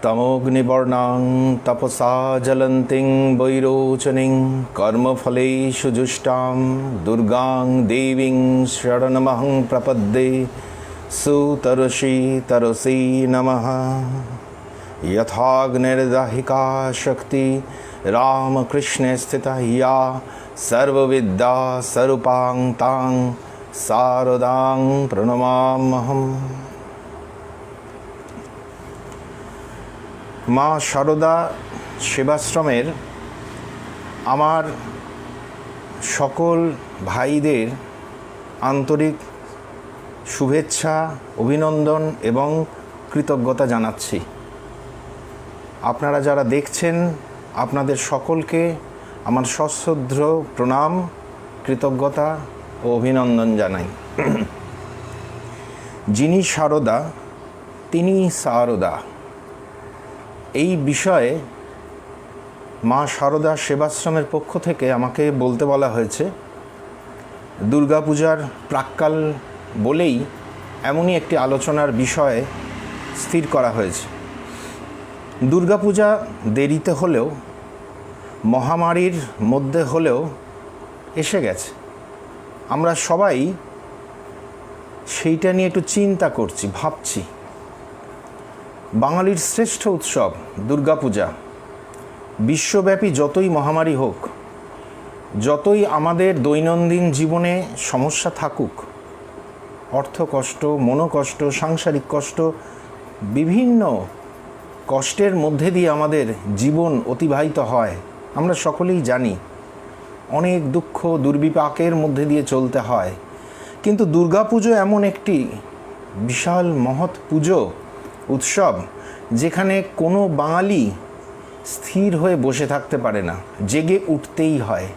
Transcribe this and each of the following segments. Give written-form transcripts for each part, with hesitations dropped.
तमोग्निवर्णां तपसा ज्वलन्तीं वैरोचनीं कर्मफलेषु जुष्टां दुर्गां देवीं शरणमहं प्रपद्ये सुतरसी तरसी नमः। यथाग्निर्दाहिका शक्ति रामकृष्णे स्थिता या सर्वविद्या स्वरूपां तां शारदां प्रणमाम्यहम्। মা সারদা সেবাশ্রমের আমার সকল ভাইদের আন্তরিক শুভেচ্ছা, অভিনন্দন এবং কৃতজ্ঞতা জানাচ্ছি। আপনারা যারা দেখছেন আপনাদের সকলকে আমার সশ্রদ্ধ প্রণাম, কৃতজ্ঞতা ও অভিনন্দন জানাই। যিনি সারদা তিনি সারদা, এই বিষয়ে মা সারদা সেবাশ্রমের পক্ষ থেকে আমাকে বলতে বলা হয়েছে। দুর্গাপূজার প্রাক্কাল বলেই এমনই একটি আলোচনার বিষয় স্থির করা হয়েছে। দুর্গাপূজা দেরিতে হলেও, মহামারীর মধ্যে হলেও এসে গেছে। আমরা সবাই সেইটা নিয়ে একটু চিন্তা করছি, ভাবছি। বাঙালির শ্রেষ্ঠ উৎসব দুর্গাপূজা, বিশ্বব্যাপী যতই মহামারী হোক, যতই আমাদের দৈনন্দিন জীবনে সমস্যা থাকুক, অর্থ কষ্ট, মনোকষ্ট, সাংসারিক কষ্ট, বিভিন্ন কষ্টের মধ্যে দিয়ে আমাদের জীবন অতিবাহিত হয়, আমরা সকলেই জানি। অনেক দুঃখ দুর্বিপাকের মধ্যে দিয়ে চলতে হয়, কিন্তু দুর্গাপুজো এমন একটি বিশাল মহৎ পুজো, উৎসব, যেখানে কোনো বাঙালি স্থির হয়ে বসে থাকতে পারে না, জেগে উঠতেই হয়।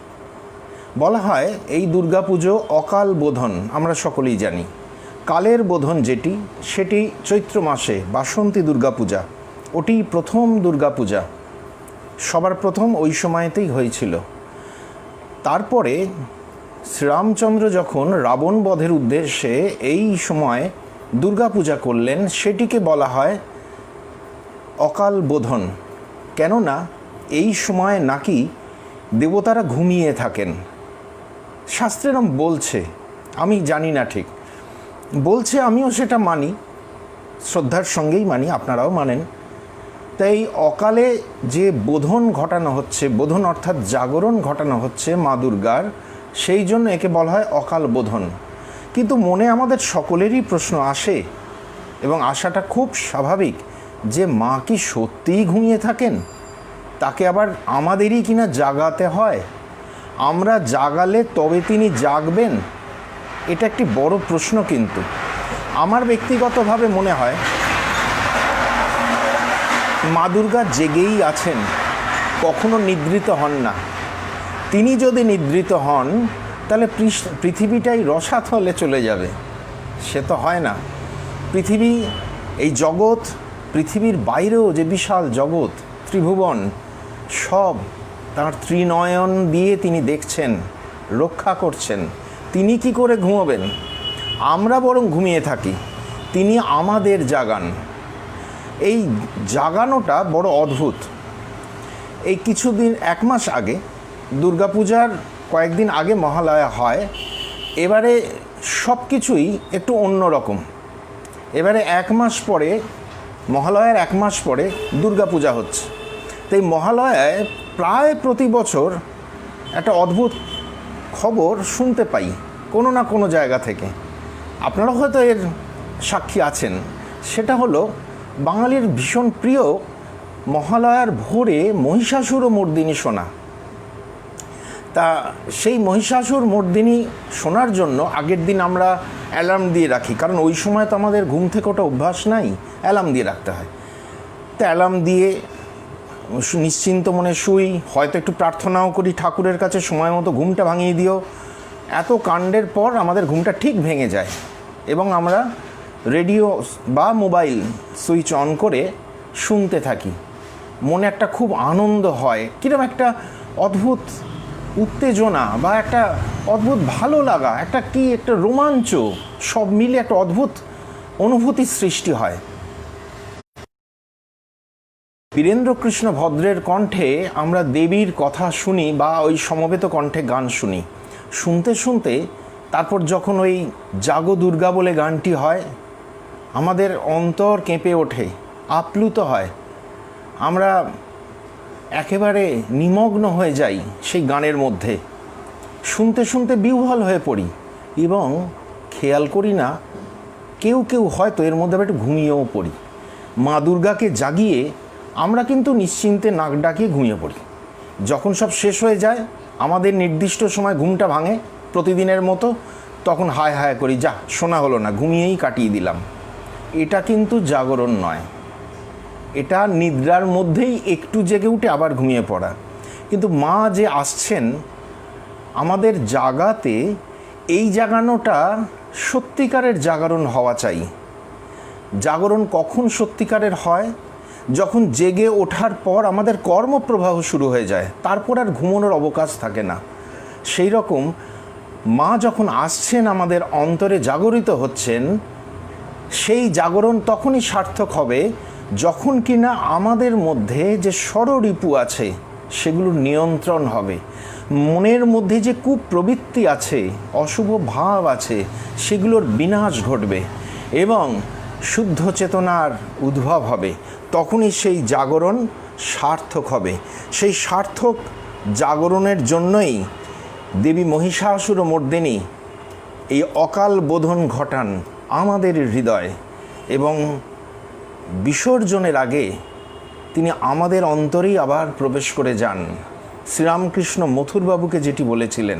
বলা হয় এই দুর্গাপুজো অকাল বোধন, আমরা সকলেই জানি। কালের বোধন যেটি, সেটি চৈত্র মাসে বাসন্তী দুর্গাপূজা, ওটি প্রথম দুর্গাপূজা, সবার প্রথম ওই সময়তেই হয়েছিল। তারপরে শ্রীরামচন্দ্র যখন রাবণ বধের উদ্দেশ্যে এই সময় দুর্গাপূজা করলেন, সেটিকে বলা হয় অকাল বোধন। কেননা এই সময় নাকি দেবতারা ঘুমিয়ে থাকেন। শাস্ত্রেরম বলছে, আমি জানি না ঠিক, বলছে, আমিও সেটা মানি, শ্রদ্ধার সঙ্গেই মানি, আপনারাও মানেন। তাই অকালে যে বোধন ঘটানো হচ্ছে, বোধন অর্থাৎ জাগরণ ঘটানো হচ্ছে মা দুর্গার, সেই জন্য একে বলা হয় অকাল বোধন। কিন্তু মনে আমাদের সকলেরই প্রশ্ন আসে, এবং আসাটা খুব স্বাভাবিক, যে মা কি সত্যিই ঘুমিয়ে থাকেন? তাকে আবার আমাদেরই কিনা জাগাতে হয়? আমরা জাগালে তবে তিনি জাগবেন? এটা একটি বড় প্রশ্ন। কিন্তু আমার ব্যক্তিগতভাবে মনে হয় মা দুর্গা জেগেই আছেন, কখনো নিদ্রিত হন না। তিনি যদি নিদ্রিত হন তাহলে পৃথিবীটাই রসাতলে চলে যাবে। সে তো হয় না। পৃথিবী, এই জগৎ, পৃথিবীর বাইরেও যে বিশাল জগৎ, ত্রিভুবন, সব তাঁর ত্রিনয়ন দিয়ে তিনি দেখছেন, রক্ষা করছেন। তিনি কি করে ঘুমোবেন? আমরা বরং ঘুমিয়ে থাকি, তিনি আমাদের জাগান। এই জাগানোটা বড় অদ্ভুত। এই কিছুদিন, এক মাস আগে, দুর্গাপূজার কয়েকদিন আগে মহালয়া হয়। এবারে সব কিছুই একটু অন্যরকম। এবারে এক মাস পরে, মহালয়ার এক মাস পরে দুর্গাপূজা হচ্ছে। তাই মহালয়ায় প্রায় প্রতি বছর একটা অদ্ভুত খবর শুনতে পাই কোনো না কোনো জায়গা থেকে। আপনারা হয়তো এর সাক্ষী আছেন। সেটা হলো বাঙালির ভীষণ প্রিয় মহালয়ার ভোরে মহিষাসুর মর্দিনী শোনা। তা সেই মহিষাসুর মর্দিনী শোনার জন্য আগের দিন আমরা অ্যালার্ম দিয়ে রাখি, কারণ ওই সময় তো আমাদের ঘুম থেকে ওটা অভ্যাস নাই, অ্যালার্ম দিয়ে রাখতে হয়। তো অ্যালার্ম দিয়ে নিশ্চিন্ত মনে শুই, হয়তো একটু প্রার্থনাও করি ঠাকুরের কাছে, সময় মতো ঘুমটা ভাঙিয়ে দিও। এত কাণ্ডের পর আমাদের ঘুমটা ঠিক ভেঙে যায়, এবং আমরা রেডিও বা মোবাইল সুইচ অন করে শুনতে থাকি। মনে একটা খুব আনন্দ হয়, কীরকম একটা অদ্ভুত উত্তেজনা বা একটা অদ্ভুত ভালো লাগা, একটা রোমাঞ্চ, সব মিলে একটা অদ্ভুত অনুভূতির সৃষ্টি হয়। বীরেন্দ্রকৃষ্ণ ভদ্রের কণ্ঠে আমরা দেবীর কথা শুনি বা ওই সমবেত কণ্ঠে গান শুনি, শুনতে শুনতে তারপর যখন ওই জাগো দুর্গা বলে গানটি হয়, আমাদের অন্তর কেঁপে ওঠে, আপ্লুত হয়, আমরা একেবারে নিমগ্ন হয়ে যাই সেই গানের মধ্যে, শুনতে শুনতে বিহ্বল হয়ে পড়ি এবং খেয়াল করি না কেউ কেউ হয়তো এর মধ্যে একটু ঘুমিয়েও পড়ি। মা দুর্গাকে জাগিয়ে আমরা কিন্তু নিশ্চিন্তে নাক ডাকিয়ে ঘুমিয়ে পড়ি। যখন সব শেষ হয়ে যায়, আমাদের নির্দিষ্ট সময় ঘুমটা ভাঙে প্রতিদিনের মতো, তখন হায় হায় করি, যা শোনা হলো না, ঘুমিয়েই কাটিয়ে দিলাম। এটা কিন্তু জাগরণ নয়, এটা নিদ্রার মধ্যেই একটু জেগে উঠে আবার ঘুমিয়ে পড়া। কিন্তু মা যে আসছেন আমাদের জাগাতে, এই জাগানোটা সত্যিকারের জাগরণ হওয়া চাই। জাগরণ কখন সত্যিকারের হয়? যখন জেগে ওঠার পর আমাদের কর্মপ্রবাহ শুরু হয়ে যায়, তারপর আর ঘুমানোর অবকাশ থাকে না। সেই রকম মা যখন আসছেন, আমাদের অন্তরে জাগরিত হচ্ছেন, সেই জাগরণ তখনই সার্থক হবে যখন কিনা আমাদের মধ্যে যে ষড়রিপু আছে সেগুলোর নিয়ন্ত্রণ হবে, মনের মধ্যে যে কুপ্রবৃত্তি আছে, অশুভ ভাব আছে, সেগুলোর বিনাশ ঘটবে এবং শুদ্ধ চেতনার উদ্ভব হবে। তখনই সেই জাগরণ সার্থক হবে। সেই সার্থক জাগরণের জন্যই দেবী মহিষাসুরমর্দিনী এই অকাল বোধন ঘটান আমাদের হৃদয়, এবং বিসর্জনের আগে তিনি আমাদের অন্তরেই আবার প্রবেশ করে যান। শ্রীরামকৃষ্ণ মথুরবাবুকে যেটি বলেছিলেন,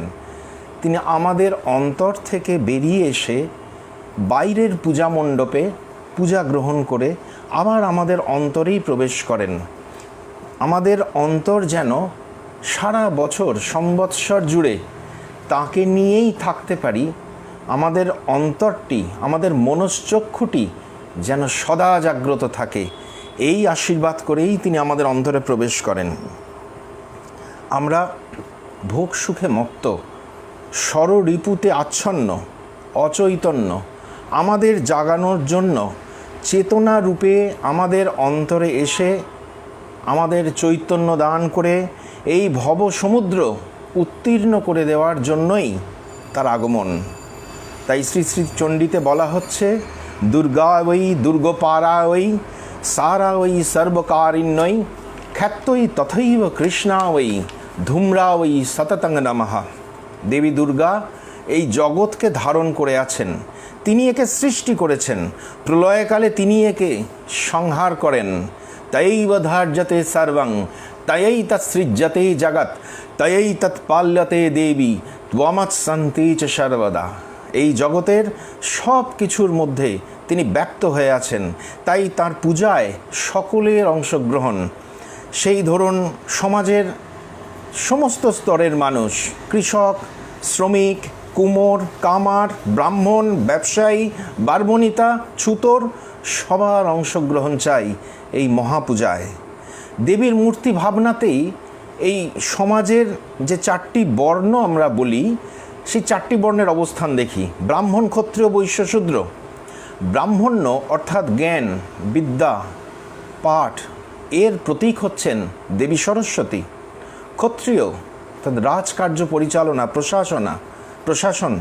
তিনি আমাদের অন্তর থেকে বেরিয়ে এসে বাইরের পূজা মণ্ডপে পূজা গ্রহণ করে আবার আমাদের অন্তরেই প্রবেশ করেন। আমাদের অন্তর যেন সারা বছর সম্বৎসর জুড়ে তাকে নিয়েই থাকতে পারি, আমাদের অন্তরটি, আমাদের মনশ্চক্ষুটি যেন সদা জাগ্রত থাকে, এই আশীর্বাদ করেই তিনি আমাদের অন্তরে প্রবেশ করেন। আমরা ভোগ সুখে মত্ত, ষড়রিপুতে আচ্ছন্ন, অচৈতন্য, আমাদের জাগানোর জন্য চেতনা রূপে আমাদের অন্তরে এসে আমাদের চৈতন্য দান করে এই ভব সমুদ্র উত্তীর্ণ করে দেওয়ার জন্যই তার আগমন। তাই শ্রী শ্রী চণ্ডীতে বলা হচ্ছে, দুর্গা ওই দুর্গপারা ওই সারা ওই সর্বকারিণ্যই খ্যাতই তথৈব কৃষ্ণা ওই ধূম্রা ওই সততং নমঃ। দেবী দুর্গা এই জগৎকে ধারণ করে আছেন, তিনি একে সৃষ্টি করেছেন, প্রলয়কালে তিনি একে সংহার করেন। তয়ৈব ধার্যতে সর্বং তয়ৈ তৎসৃজ্যতে জগৎ তয়ৈ তৎপাল্যতে দেবী ত্বমৎসন্তি চ সর্বদা। এই জগতের সব কিছুর মধ্যে তিনি ব্যক্ত হয়ে আছেন, তাই তার পূজায় সকলের অংশগ্রহণ। সেই ধরুন সমাজের সমস্ত স্তরের মানুষ, কৃষক, শ্রমিক, কুমোর, কামার, ব্রাহ্মণ, ব্যবসায়ী, বারবণিতা, ছুতোর, সবার অংশগ্রহণ চাই এই মহাপূজায়। দেবীর মূর্তি ভাবনাতেই এই সমাজের যে চারটি বর্ণ আমরা বলি, সেই চারটি বর্ণের অবস্থান দেখি। ব্রাহ্মণ, ক্ষত্রিয়, বৈশ্য, শূদ্র। ব্রাহ্মণ্য অর্থাৎ জ্ঞান, বিদ্যা, পাঠ, এর প্রতীক হচ্ছেন দেবী সরস্বতী। ক্ষত্রিয় অর্থাৎ রাজকার্য পরিচালনা, প্রশাসন,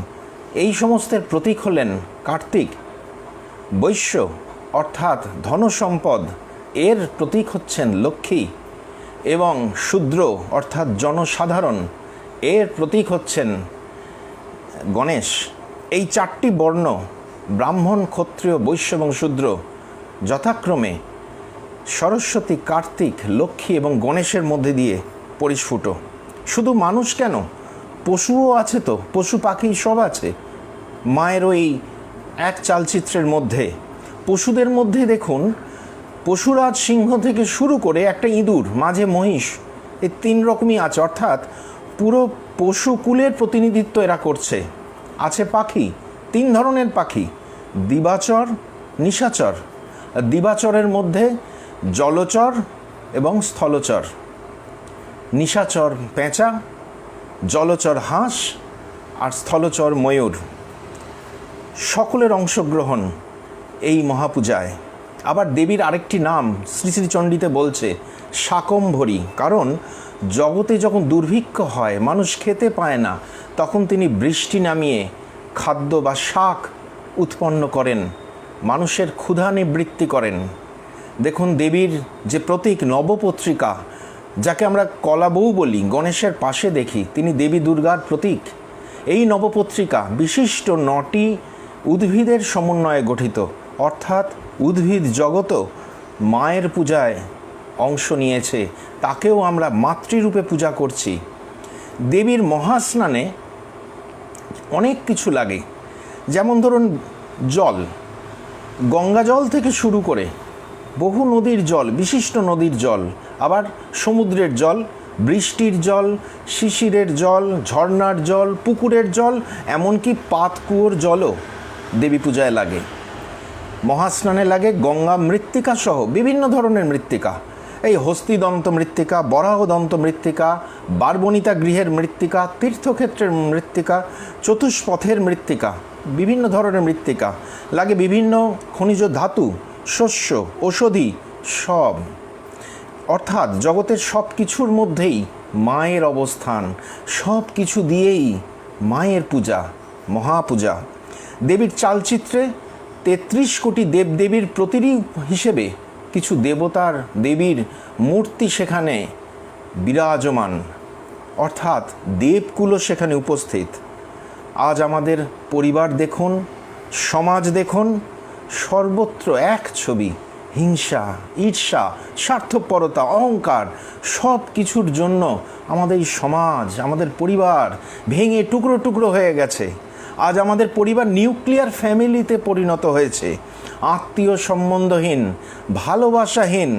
এই সমস্তের প্রতীক হলেন কার্তিক। বৈশ্য অর্থাৎ ধনসম্পদ, এর প্রতীক হচ্ছেন লক্ষ্মী। এবং শূদ্র অর্থাৎ জনসাধারণ, এর প্রতীক হচ্ছেন গণেশ। এই চারটি বর্ণ ব্রাহ্মণ, ক্ষত্রিয়, বৈশ্য এবং শূদ্র যথাক্রমে সরস্বতী, কার্তিক, লক্ষ্মী এবং গণেশের মধ্যে দিয়ে পরিস্ফুট। শুধু মানুষ কেন, পশুও আছে, তো পশু পাখি সব আছে মায়ের ওই এক চালচিত্রের মধ্যে। পশুদের মধ্যে দেখুন, পশুরাজ সিংহ থেকে শুরু করে একটা ইঁদুর, মাঝে মহিষ, এই তিন রকমই আছে, অর্থাৎ পুরো পশুকুলের প্রতিনিধিত্ব এরা করছে। আছে পাখি, তিন ধরনের পাখি, দিবাচর, নিশাচর। দিবাচরের মধ্যে জলচর এবং স্থলচর। নিশাচর পেঁচা, জলচর হাঁস আর স্থলচর ময়ূর। সকলের অংশগ্রহণ এই মহাপূজায়। আবার দেবীর আরেকটি নাম শ্রী শ্রী চণ্ডীতে বলছে শাকম্ভরী, কারণ জগতে যখন দুর্ভিক্ষ হয়, মানুষ খেতে পায় না, তখন তিনি বৃষ্টি নামিয়ে খাদ্য বা শাক উৎপন্ন করেন, মানুষের ক্ষুধা নিবৃত্তি করেন। দেখুন দেবীর যে প্রতীক নবপত্রিকা, যাকে আমরা কলাবউ বলি, গণেশের পাশে দেখি, তিনি দেবী দুর্গার প্রতীক। এই নবপত্রিকা বিশিষ্ট 9টি উদ্ভিদের সমন্বয়ে গঠিত, অর্থাৎ উদ্ভিদ জগতও মায়ের পূজায় অংশ নিয়েছে, তাকেও আমরা মাতৃরূপে পূজা করছি। দেবীর মহাস্নানে অনেক কিছু লাগে, যেমন ধরুন জল, গঙ্গা জল থেকে শুরু করে বহু নদীর জল, বিশিষ্ট নদীর জল, আবার সমুদ্রের জল, বৃষ্টির জল, শিশিরের জল, ঝর্ণার জল, পুকুরের জল, এমনকি পাতকুয়োর জলও দেবী পূজায় লাগে। মহাস্নানে লাগে গঙ্গা মৃত্তিকা সহ বিভিন্ন ধরনের মৃত্তিকা, এই হস্তিদন্ত মৃত্তিকা, বরাহদন্ত মৃত্তিকা, বারবনিতা গৃহের মৃত্তিকা, তীর্থক্ষেত্রের মৃত্তিকা, চতুষ্পথের মৃত্তিকা, বিভিন্ন ধরনের মৃত্তিকা লাগে, বিভিন্ন খনিজ ধাতু, শস্য, ঔষধি, সব। অর্থাৎ জগতের সব কিছুর মধ্যেই মায়ের অবস্থান, সব কিছু দিয়েই মায়ের পূজা, মহাপূজা। দেবীর চালচিত্রে 33 কোটি দেবদেবীর প্রতিরূপ হিসেবে কিছু দেবতার, দেবীর মূর্তি সেখানে বিরাজমান, অর্থাৎ দেবকুলও সেখানে উপস্থিত। আজ আমাদের পরিবার দেখুন, সমাজ দেখুন, সর্বত্র এক ছবি, হিংসা, ঈর্ষা, স্বার্থপরতা, অহংকার, সব কিছুর জন্য আমাদের এই সমাজ, আমাদের পরিবার ভেঙে টুকরো টুকরো হয়ে গেছে। আজ আমাদের পরিবার নিউক্লিয়ার ফ্যামিলিতে পরিণত হয়েছে, আত্মীয় সম্বন্ধহীন, ভালোবাসাহীন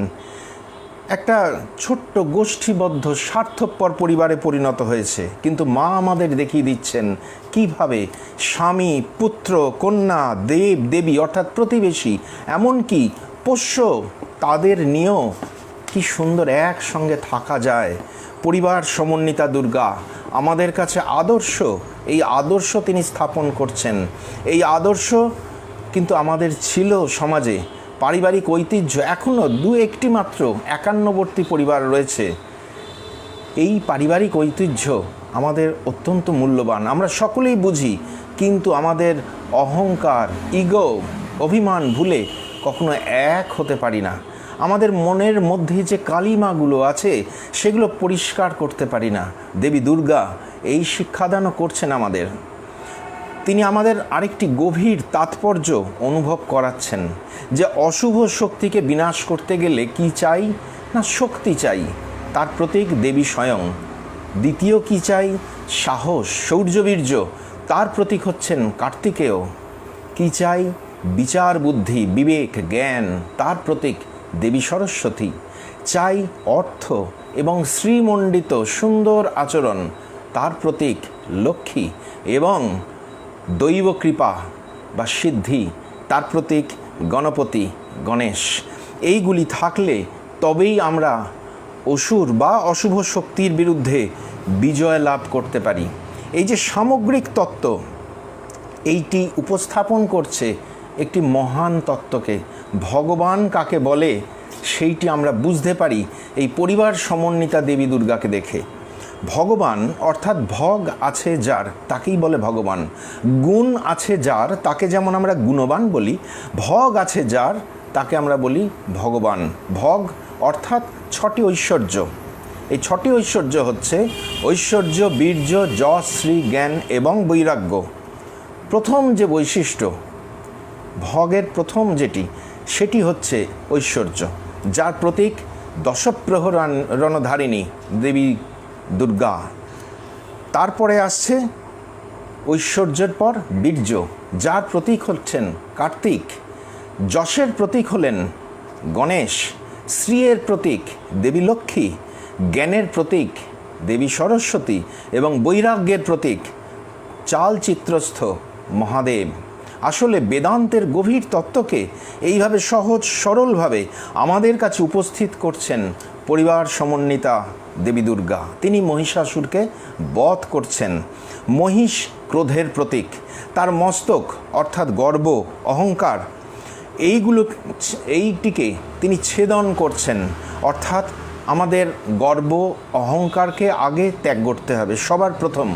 একটা ছোট্ট গোষ্ঠীবদ্ধ স্বার্থপর পরিবারে পরিণত হয়েছে। কিন্তু মা আমাদের দেখিয়ে দিচ্ছেন কিভাবে স্বামী, পুত্র, কন্যা, দেব দেবী অর্থাৎ প্রতিবেশী, এমনকি পোষ্য, তাদের নিয়েও কি সুন্দর একসঙ্গে থাকা যায়। পরিবার সমন্বিতা দুর্গা আমাদের কাছে আদর্শ, এই আদর্শ তিনি স্থাপন করছেন। এই আদর্শ কিন্তু আমাদের ছিল সমাজে, পারিবারিক ঐতিহ্য এখনও 2-1টি মাত্র 51বর্তী পরিবার রয়েছে। এই পারিবারিক ঐতিহ্য আমাদের অত্যন্ত মূল্যবান, আমরা সকলেই বুঝি, কিন্তু আমাদের অহংকার, ইগো, অভিমান ভুলে কখনো এক হতে পারি না। আমাদের মনের মধ্যে যে কালিমাগুলো আছে সেগুলো পরিষ্কার করতে পারি না। দেবী দুর্গা এই শিক্ষাদানও করছেন আমাদের। তিনি আমাদের আরেকটি গভীর তাৎপর্য অনুভব করাচ্ছেন যে অশুভ শক্তিকে বিনাশ করতে গেলে কি চাই না, শক্তি চাই, তার প্রতীক দেবী স্বয়ং। দ্বিতীয় কি চাই? সাহস, শৌর্যবীর্য, তার প্রতীক হচ্ছেন কার্তিকেয়। কি চাই? বিচার বুদ্ধি, বিবেক, জ্ঞান, তার প্রতীক দেবী সরস্বতী। চাই অর্থ এবং শ্রীমণ্ডিত সুন্দর আচরণ, তার প্রতীক লক্ষ্মী। এবং দৈব কৃপা বা সিদ্ধি, তার প্রতীক গণপতি, গণেশ। এইগুলি থাকলে তবেই আমরা অসুর বা অশুভ শক্তির বিরুদ্ধে বিজয় লাভ করতে পারি। এই যে সামগ্রিক তত্ত্ব, এইটি উপস্থাপন করছে একটি মহান তত্ত্বকে। ভগবান কাকে বলে সেইটি আমরা বুঝতে পারি এই পরিবার সমন্বিতা দেবী দুর্গাকে দেখে। ভগবান অর্থাৎ ভগ আছে যার, তাকেই বলে ভগবান। গুণ আছে যার, তাকে যেমন আমরা গুণবান বলি, ভগ আছে যার, তাকে আমরা বলি ভগবান। ভগ অর্থাৎ 6টি ঐশ্বর্য। এই 6টি ঐশ্বর্য হচ্ছে ঐশ্বর্য, বীর্য, যশ, শ্রী, জ্ঞান এবং বৈরাগ্য। প্রথম যে বৈশিষ্ট্য ভগের, প্রথম যেটি, সেটি হচ্ছে ঐশ্বর্য, যার প্রতীক দশপ্রহরণধারিণী দেবী দুর্গা। তারপরে আসছে ঐশ্বর্যের পর বীর্য, যার প্রতীক হচ্ছেন কার্তিক। যশের প্রতীক হলেন গণেশ। শ্রীয়ের প্রতীক দেবী লক্ষ্মী। জ্ঞানের প্রতীক দেবী সরস্বতী এবং বৈরাগ্যের প্রতীক চালচিত্রস্থ মহাদেব। আসলে বেদান্তের গভীর তত্ত্বকে এইভাবে সহজ সরলভাবে আমাদের কাছে উপস্থিত করছেন পরিবার সমন্বিতা দেবী দুর্গা। তিনি মহিষাসুরকে বধ করছেন। মহিষ ক্রোধের প্রতীক, তার মস্তক অর্থাৎ গর্ব, অহংকার, এইটিকে তিনি ছেদন করছেন, অর্থাৎ আমাদের গর্ব অহংকারকে আগে ত্যাগ করতে হবে সবার প্রথম।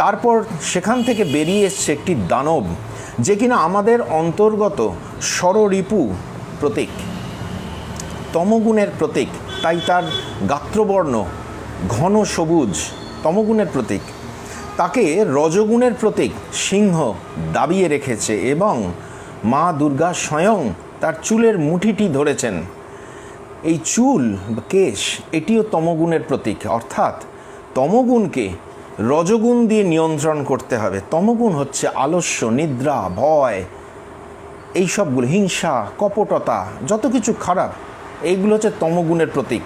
তারপর সেখান থেকে বেরিয়ে এসছে একটি দানব, যে কিনা আমাদের অন্তর্গত ষড়রিপু প্রতীক, তমগুণের প্রতীক। তাই তার গাত্রবর্ণ ঘন সবুজ, তমগুণের প্রতীক। তাকে রজগুণের প্রতীক সিংহ দাবিয়ে রেখেছে এবং মা দুর্গা স্বয়ং তার চুলের মুঠিটি ধরেছেন। এই চুল বা কেশ এটিও তমগুণের প্রতীক, অর্থাৎ তমগুণকে রজগুণ দিয়ে নিয়ন্ত্রণ করতে হবে। তমগুণ হচ্ছে আলস্য, নিদ্রা, ভয়, এই সবগুলো, হিংসা, কপটতা, যত কিছু খারাপ, এইগুলো হচ্ছে তমগুণের প্রতীক।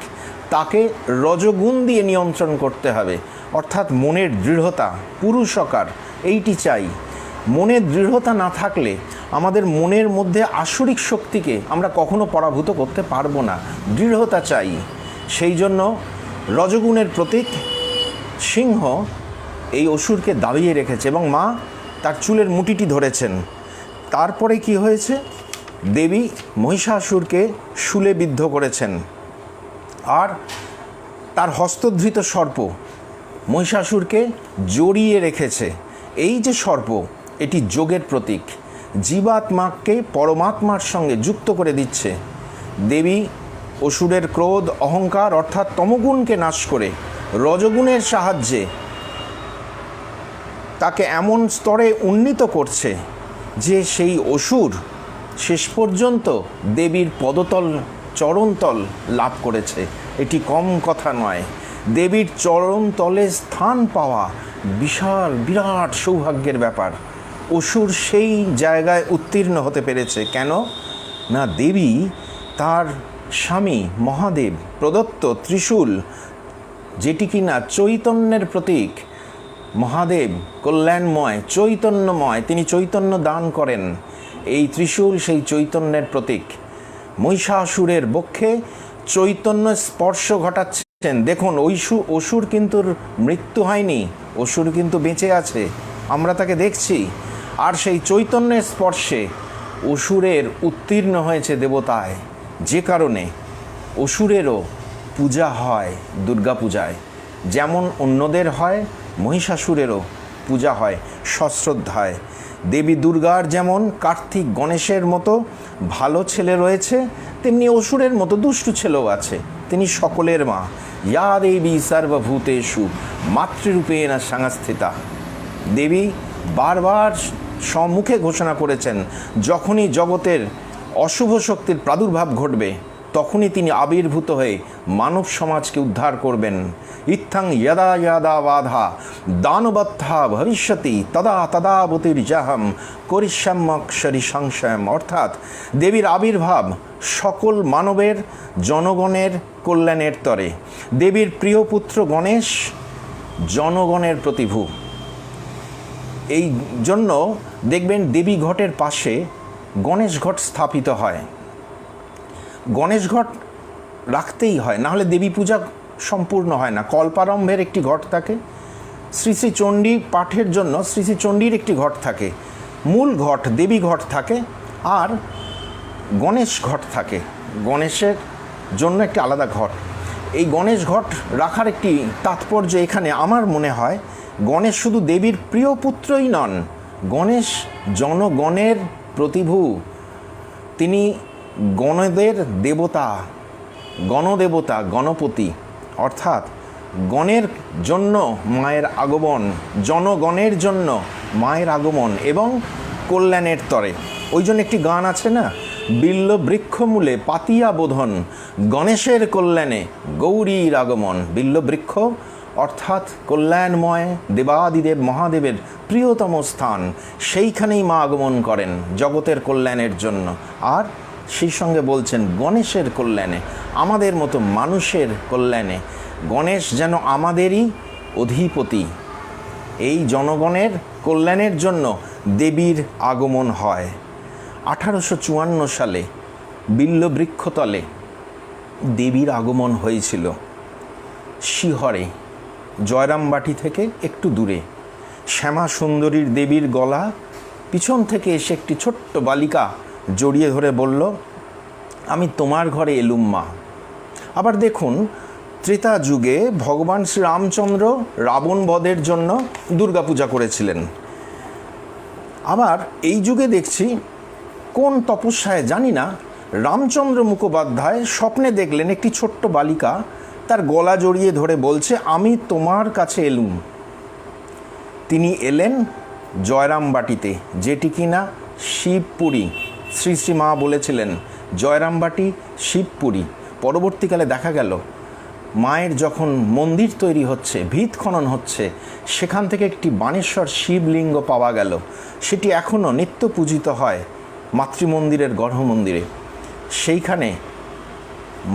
তাকে রজগুণ দিয়ে নিয়ন্ত্রণ করতে হবে, অর্থাৎ মনের দৃঢ়তা, পুরুষকার, এইটি চাই। মনের দৃঢ়তা না থাকলে আমাদের মনের মধ্যে আসরিক শক্তিকে আমরা কখনো পরাভূত করতে পারবো না। দৃঢ়তা চাই। সেই জন্য রজগুণের প্রতীক সিংহ এই অসুরকে দাবিয়ে রেখেছে এবং মা তার চুলের মুঠিটি ধরেছেন। তারপরে কি হয়েছে? দেবী মহিষাসুরকে শূলে বিদ্ধ করেছেন, আর তার হস্তধৃত সর্প মহিষাসুরকে জড়িয়ে রেখেছে। এই যে সর্প, এটি যোগের প্রতীক, জীবাত্মাকে পরমাত্মার সঙ্গে যুক্ত করে দিচ্ছে। দেবী অসুরের ক্রোধ, অহংকার অর্থাৎ তমগুণকে নাশ করে রজগুণের সাহায্যে তাকে এমন স্তরে উন্নীত করছে যে সেই অসুর শেষ পর্যন্ত দেবীর পদতল, চরণতল লাভ করেছে। এটি কম কথা নয়। দেবীর চরণতলে স্থান পাওয়া বিশাল বিরাট সৌভাগ্যের ব্যাপার। অসুর সেই জায়গায় উত্তীর্ণ হতে পেরেছে কেন না, দেবী তার স্বামী মহাদেব প্রদত্ত ত্রিশূল, যেটি কিনা চৈতন্যের প্রতীক। মহাদেব কল্যাণময়, চৈতন্যময়, তিনি চৈতন্য দান করেন। এই ত্রিশূল সেই চৈতন্যের প্রতীক। মহিষাসুরের বক্ষে চৈতন্য স্পর্শ ঘটাচ্ছেন। দেখুন, অসুর কিন্তু মৃত্যু হয়নি, অসুর কিন্তু বেঁচে আছে, আমরা তাকে দেখছি। আর সেই চৈতন্যের স্পর্শে অসুরের উত্তীর্ণ হয়েছে দেবতায়, যে কারণে অসুরেরও পূজা হয় দুর্গা পূজায়। যেমন অন্যদের হয়, মহিষাসুরেরও পূজা হয় সশ্রদ্ধায়। দেবী দুর্গার যেমন কার্তিক গণেশের মতো ভালো ছেলে রয়েছে, তেমনি অসুরের মতো দুষ্টু ছেলেও আছে। তিনি সকলের মা। ইয়া দেবী সর্বভূতেষু মাতৃরূপেণ সংস্থিতা। দেবী বারবার সম্মুখে ঘোষণা করেছেন, যখনই জগতের অশুভ শক্তির প্রাদুর্ভাব ঘটবে তখনই তিনি আবির্ভূত হয়ে মানব সমাজকে উদ্ধার করবেন। ইত্থং যদা যদা বাধা দানবত্থা ভবিষ্যতি তদা তদাবতীর্যাহম করিষ্যাম্যক্ষরি সংশয়ম। অর্থাৎ দেবীর আবির্ভাব সকল মানবের, জনগণের কল্যাণের তরে। দেবীর প্রিয় পুত্র গণেশ জনগণের প্রতিভু। এই জন্য দেখবেন দেবী ঘটের পাশে গণেশ ঘট স্থাপিত হয়। গণেশ ঘট রাখতেই হয়, নাহলে দেবী পূজা সম্পূর্ণ হয় না। কল্পারম্ভের একটি ঘট থাকে, শ্রী শ্রী চণ্ডী পাঠের জন্য শ্রী শ্রী চণ্ডীর একটি ঘট থাকে, মূল ঘট দেবী ঘট থাকে, আর গণেশ ঘট থাকে, গণেশের জন্য একটি আলাদা ঘট। এই গণেশ ঘট রাখার একটি তাৎপর্য এখানে আমার মনে হয়, গণেশ শুধু দেবীর প্রিয় পুত্রই নন, গণেশ জনগণের প্রতিভু। তিনি গণদের দেবতা, গণদেবতা, গণপতি, অর্থাৎ গণের জন্য মায়ের আগমন, জনগণের জন্য মায়ের আগমন এবং কল্যাণের তরে। ওই জন্য একটি গান আছে না, বিল্ল বৃক্ষমূলে পাতিয়া বোধন গণেশের কল্যাণে গৌরীর আগমন। বিল্ল বৃক্ষ অর্থাৎ কল্যাণময় দেবাদিদেব মহাদেবের প্রিয়তম স্থান, সেইখানেই মা আগমন করেন জগতের কল্যাণের জন্য। আর সেই সঙ্গে বলছেন গণেশের কল্যাণে, আমাদের মতো মানুষের কল্যাণে। গণেশ যেন আমাদেরই অধিপতি। এই জনগণের কল্যাণের জন্য দেবীর আগমন হয়। 1854 সালে বিল্লবৃক্ষতলে দেবীর আগমন হয়েছিল। শিহরে, জয়রামবাটি থেকে একটু দূরে, শ্যামা সুন্দরীর দেবীর গলা পিছন থেকে এসে একটি ছোট্ট বালিকা জড়িয়ে ধরে বলল, আমি তোমার ঘরে এলুম মা। আবার দেখুন, ত্রেতা যুগে ভগবান শ্রীরামচন্দ্র রাবণ বধের জন্য দুর্গাপূজা করেছিলেন। আবার এই যুগে দেখছি কোন তপস্যায় জানি না, রামচন্দ্র মুখোপাধ্যায় স্বপ্নে দেখলেন একটি ছোট্ট বালিকা তার গলা জড়িয়ে ধরে বলছে, আমি তোমার কাছে এলুম। তিনি এলেন জয়রামবাটিতে, যেটি কিনা শিবপুরী। শ্রী শ্রী মা বলেছিলেন জয়রামবাটি শিবপুরী। পরবর্তীকালে দেখা গেল মায়ের যখন মন্দির তৈরি হচ্ছে, ভিত খনন হচ্ছে, সেখান থেকে একটি বাণেশ্বর শিবলিঙ্গ পাওয়া গেল। সেটি এখনও নিত্য পূজিত হয় মাতৃমন্দিরের গর্ভমন্দিরে। সেইখানে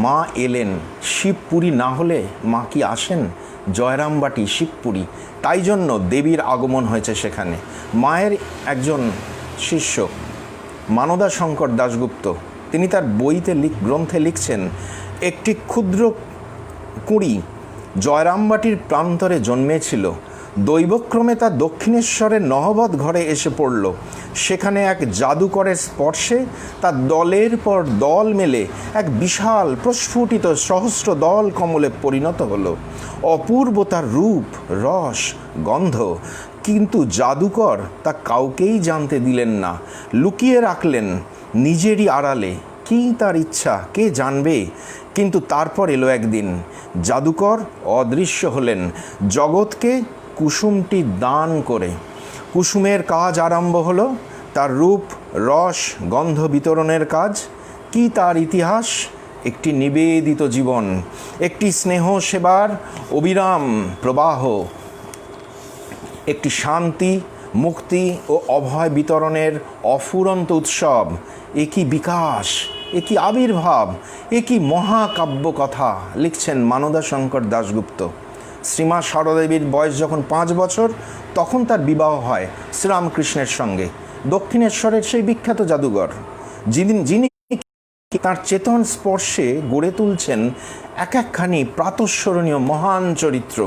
মা এলেন। শিবপুরী না হলে মা কি আসেন? জয়রামবাটি শিবপুরী, তাই জন্য দেবীর আগমন হয়েছে সেখানে। মায়ের একজন শিষ্য মানদা শঙ্কর দাশগুপ্ত, তিনি তার বইতে গ্রন্থে লিখছেন, একটি ক্ষুদ্র কুঁড়ি জয়রামবাটির প্রান্তরে জন্মেছিল। দৈবক্রমে তা দক্ষিণেশ্বরের নহবত ঘরে এসে পড়ল। সেখানে এক জাদুকরের স্পর্শে তার দলের পর দল মেলে এক বিশাল প্রস্ফুটিত সহস্র দল কমলে পরিণত হলো। অপূর্ব তার রূপ, রস, গন্ধ, কিন্তু জাদুকর তা কাউকেই জানতে দিলেন না, লুকিয়ে রাখলেন নিজেরই আড়ালে। কি তার ইচ্ছা কে জানবে? কিন্তু তারপর এলো একদিন, জাদুকর অদৃশ্য হলেন জগৎকে কুসুমটি দান করে। কুসুমের কাজ আরম্ভ হলো, তার রূপ, রস, গন্ধ বিতরণের কাজ। কি তার ইতিহাস? একটি নিবেদিত জীবন, একটি স্নেহ সেবার অবিরাম প্রবাহ, একটি শান্তি, মুক্তি ও অভয় বিতরণের অফুরন্ত উৎসব। একই বিকাশ, একই আবির্ভাব, একই মহাকাব্য কথা লিখছেন মানদা শঙ্কর দাশগুপ্ত। শ্রীমা সারদা দেবীর বয়স যখন 5 বছর, তখন তার বিবাহ হয় শ্রীরামকৃষ্ণের সঙ্গে, দক্ষিণেশ্বরের সেই বিখ্যাত জাদুঘর, যিনি তার চেতন স্পর্শে গড়ে তুলছেন এক একখানি প্রাতঃস্মরণীয় মহান চরিত্র।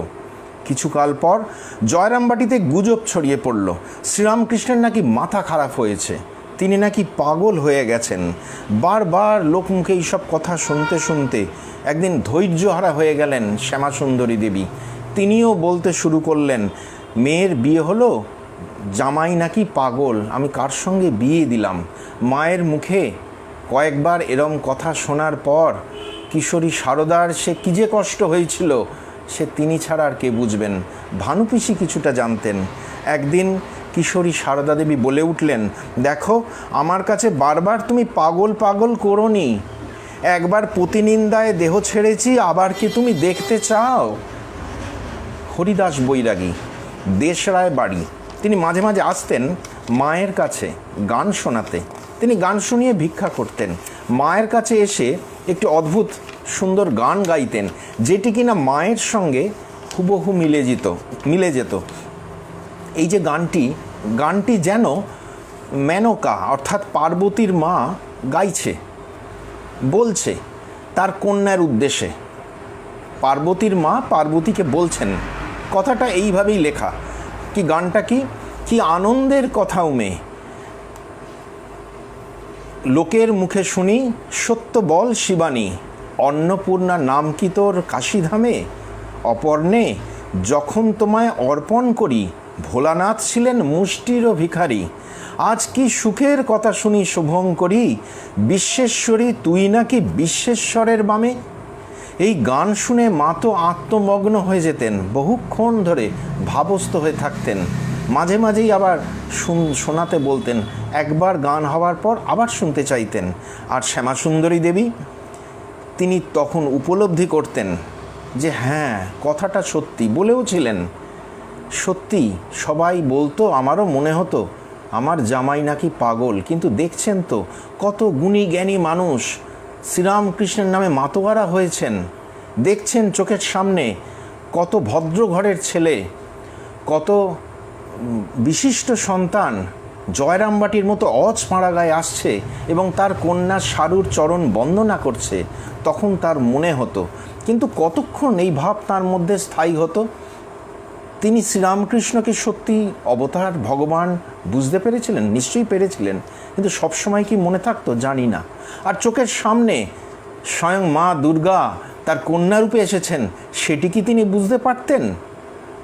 কিছুকাল পর জয়রামবাটিতে গুজব ছড়িয়ে পড়ল, শ্রীরামকৃষ্ণের নাকি মাথা খারাপ হয়েছে, তিনি নাকি পাগল হয়ে গেছেন। বারবার লোকমুখে এইসব কথা শুনতে শুনতে একদিন ধৈর্যহারা হয়ে গেলেন শ্যামাসুন্দরী দেবী। তিনিও বলতে শুরু করলেন, মেয়ের বিয়ে হলো, জামাই নাকি পাগল, আমি কার সঙ্গে বিয়ে দিলাম। মায়ের মুখে কয়েকবার এরম কথা শোনার পর কিশোরী সারদার সে কী যে কষ্ট হয়েছিল, সে তিনি ছাড়া আর কে বুঝবেন। ভানুপিসি কিছুটা জানতেন। একদিন কিশোরী সারদা দেবী বলে উঠলেন, দেখো, আমার কাছে বারবার তুমি পাগল পাগল করোনি, একবার প্রতিনিন্দায় দেহ ছেড়েছি, আবার কি তুমি দেখতে চাও? হরিদাস বৈরাগী, দেশরায় বাড়ি, তিনি মাঝে মাঝে আসতেন মায়ের কাছে গান শোনাতে। তিনি গান শুনিয়ে ভিক্ষা করতেন। মায়ের কাছে এসে একটি অদ্ভুত সুন্দর গান গাইতেন, যেটি কিনা মায়ের সঙ্গে হুবহু মিলে যেত। এই যে গানটি যেন মেনকা অর্থাৎ পার্বতীর মা গাইছে, বলছে তার কন্যার উদ্দেশ্যে। পার্বতীর মা পার্বতীকে বলছেন, কথাটা এইভাবেই লেখা। কি গানটা কি আনন্দের কথা উমে, লোকের মুখে শুনি সত্য বল শিবানী, অন্নপূর্ণা নাম কি তোর কাশীধামে? অপর্ণে যখন তোমায় অর্পণ করি, ভোলানাথ ছিলেন মুষ্টিরও ভিখারি। আজ কি সুখের কথা শুনি শুভঙ্করী, বিশ্বেশ্বরী তুই নাকি বিশ্বেশ্বরের বামে। এই গান শুনে মা তো আত্মমগ্ন হয়ে যেতেন, বহুক্ষণ ধরে ভাবস্থ হয়ে থাকতেন। মাঝে মাঝেই আবার শোনাতে বলতেন, একবার গান হওয়ার পর আবার শুনতে চাইতেন। আর শ্যামাসুন্দরী দেবী, তিনি তখন উপলব্ধি করতেন যে হ্যাঁ, কথাটা সত্যি, বলেও ছিলেন। সত্যি সবাই বলতো, আমারও মনে হতো আমার জামাই নাকি পাগল, কিন্তু দেখছেন তো কত গুণী জ্ঞানী মানুষ শ্রীরামকৃষ্ণের নামে মাতোয়ারা হয়েছেন। দেখছেন চোখের সামনে কত ভদ্র ঘরের ছেলে, কত বিশিষ্ট সন্তান জয়রামবাটির মতো অজপাড়া গায়ে আসছে এবং তার কন্যা সারুর চরণ বন্দনা করছে। তখন তার মনে হতো, কিন্তু কতক্ষণ এই ভাব তার মধ্যে স্থায়ী হতো? তিনি শ্রীরামকৃষ্ণকে সত্যি অবতার ভগবান বুঝতে পেরেছিলেন? নিশ্চয়ই পেরেছিলেন, কিন্তু সবসময় কি মনে থাকতো জানি না। আর চোখের সামনে স্বয়ং মা দুর্গা তার কন্যারূপে এসেছেন, সেটি কি তিনি বুঝতে পারতেন?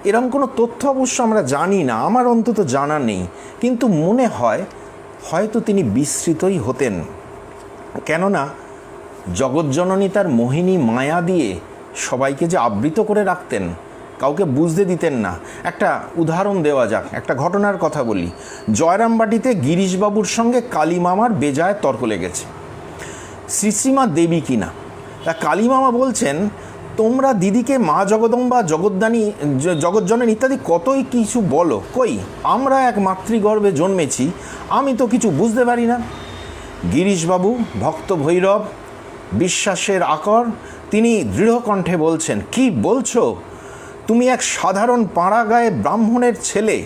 এরকম কোনো তথ্য অবশ্য আমরা জানি না, আমার অন্তত জানা নেই, কিন্তু মনে হয় হয়তো তিনি বিস্মৃতই হতেন। কেননা জগজ্জননী তার মোহিনী মায়া দিয়ে সবাইকে যে আবৃত করে রাখতেন, কাউকে বুঝতে দিতেন না। একটা উদাহরণ দেওয়া যাক, একটা ঘটনার কথা বলি। জয়রামবাটিতে গিরিশবাবুর সঙ্গে কালীমামার বেজায় তর্ক লেগেছে। শ্রীশ্রীমা দেবী কিনা, তা কালীমামা বলছেন, তোমরা দিদিকে মা জগদম্বা, জগদ্দানী, জগজ্জননী ইত্যাদি কতই কিছু বলো, কই আমরা এক মাতৃগর্ভে জন্মেছি, আমি তো কিছু বুঝতে পারি না। গিরিশবাবু ভক্ত ভৈরব, বিশ্বাসের আকর, তিনি দৃঢ় কণ্ঠে বলছেন, কি বলছো? তুমি এক সাধারণ পাড়া গায়ে ব্রাহ্মণের ছেলে,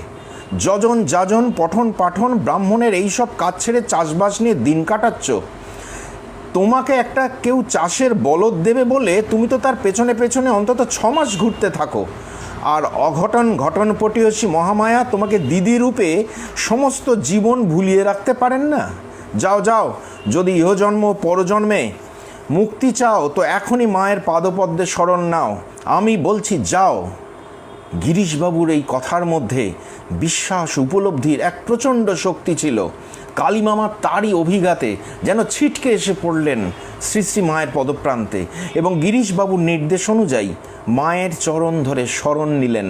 যজন যাজন পঠন পাঠন ব্রাহ্মণের এইসব কাজ ছেড়ে চাষবাস নিয়ে দিন কাটাচ্ছ। তোমাকে একটা কেউ চাষের বলদ দেবে বলে তুমি তো তার পেছনে পেছনে অন্তত 6 মাস ঘুরতে থাকো, আর অঘটন ঘটনপটীয়সী মহামায়া তোমাকে দিদি রূপে সমস্ত জীবন ভুলিয়ে রাখতে পারেন না। যাও যাও, যদি ইহজন্ম পরজন্মে মুক্তি চাও তো এখনই মায়ের পাদপদ্মে শরণ নাও, আমি বলছি যাও। গিরিশবাবুর এই কথার মধ্যে বিশ্বাস উপলব্ধির এক প্রচণ্ড শক্তি ছিল। কালীমামা তারই অভিঘাতে যেন ছিটকে এসে পড়লেন শ্রী শ্রী মায়ের পদপ্রান্তে এবং গিরিশবাবুর নির্দেশ অনুযায়ী মায়ের চরণ ধরে শরণ নিলেন।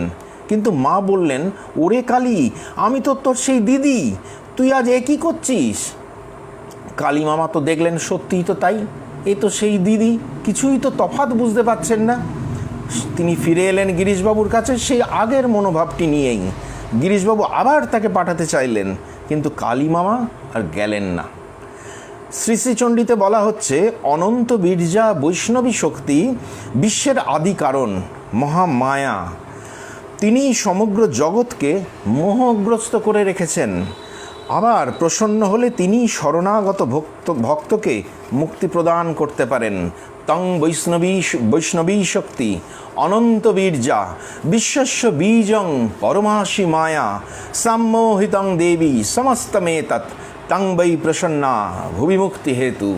কিন্তু মা বললেন, ওরে কালী, আমি তো তোর সেই দিদি, তুই আজ এ কী করছিস? কালীমামা তো দেখলেন সত্যিই তো তাই, এ তো সেই দিদি, কিছুই তো তফাৎ বুঝতে পারছেন না। তিনি ফিরে এলেন গিরিশবাবুর কাছে সেই আগের মনোভাবটি নিয়েই। গিরিশবাবু আবার তাকে পাঠাতে চাইলেন, কিন্তু কালীমামা আর গেলেন না। শ্রী শ্রীচণ্ডীতে বলা হচ্ছে, অনন্ত বীর্যা বৈষ্ণবী শক্তি বিশ্বের আদি কারণ, মহামায়া। তিনি সমগ্র জগৎকে মোহগ্রস্ত করে রেখেছেন। আবার প্রসন্ন হলে তিনি শরণাগত ভক্তকে মুক্তি প্রদান করতে পারেন। তং বৈষ্ণবী শক্তি অনন্ত বীর্যা বিশ্বস্য বীজং পরমাসি মায়া সম্মোহিতং দেবী সমস্তমেতৎ তং বৈ প্রসন্না ভুবিমুক্তি হেতু।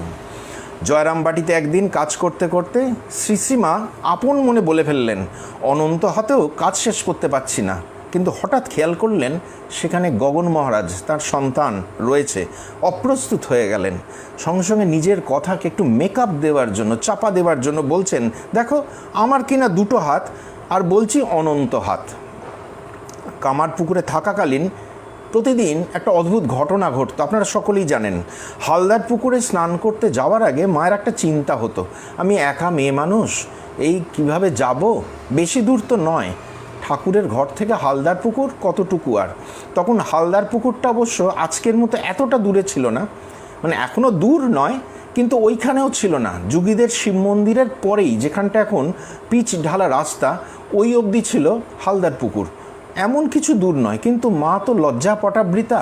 জয়রামবাটিতে একদিন কাজ করতে করতে শ্রীশ্রীমা আপন মনে বলে ফেললেন, অনন্ত হাতেও কাজ শেষ করতে পারছি না। কিন্তু হঠাৎ খেয়াল করলেন সেখানে গগন মহারাজ, তার সন্তান রয়েছে, অপ্রস্তুত হয়ে গেলেন। সঙ্গে সঙ্গে নিজের কথাকে একটু মেকআপ দেওয়ার জন্য, চাপা দেওয়ার জন্য বলছেন, দেখো আমার কিনা 2টো হাত, আর বলছি অনন্ত হাত। কামার পুকুরে থাকাকালীন প্রতিদিন একটা অদ্ভুত ঘটনা ঘটতো, আপনারা সকলেই জানেন। হালদার পুকুরে স্নান করতে যাওয়ার আগে মায়ের একটা চিন্তা হতো, আমি একা মেয়ে মানুষ, এই কিভাবে যাব? বেশি দূর তো নয়, ঠাকুরের ঘর থেকে হালদার পুকুর কতটুকু আর। তখন হালদার পুকুরটা অবশ্য আজকের মতো এতটা দূরে ছিল না, মানে এখনও দূর নয়, কিন্তু ওইখানেও ছিল না। যুগীদের শিব মন্দিরের পরেই, যেখানটা এখন পিচ ঢালা রাস্তা, ওই অবধি ছিল হালদার পুকুর। এমন কিছু দূর নয়, কিন্তু মা তো লজ্জা পটাবৃতা,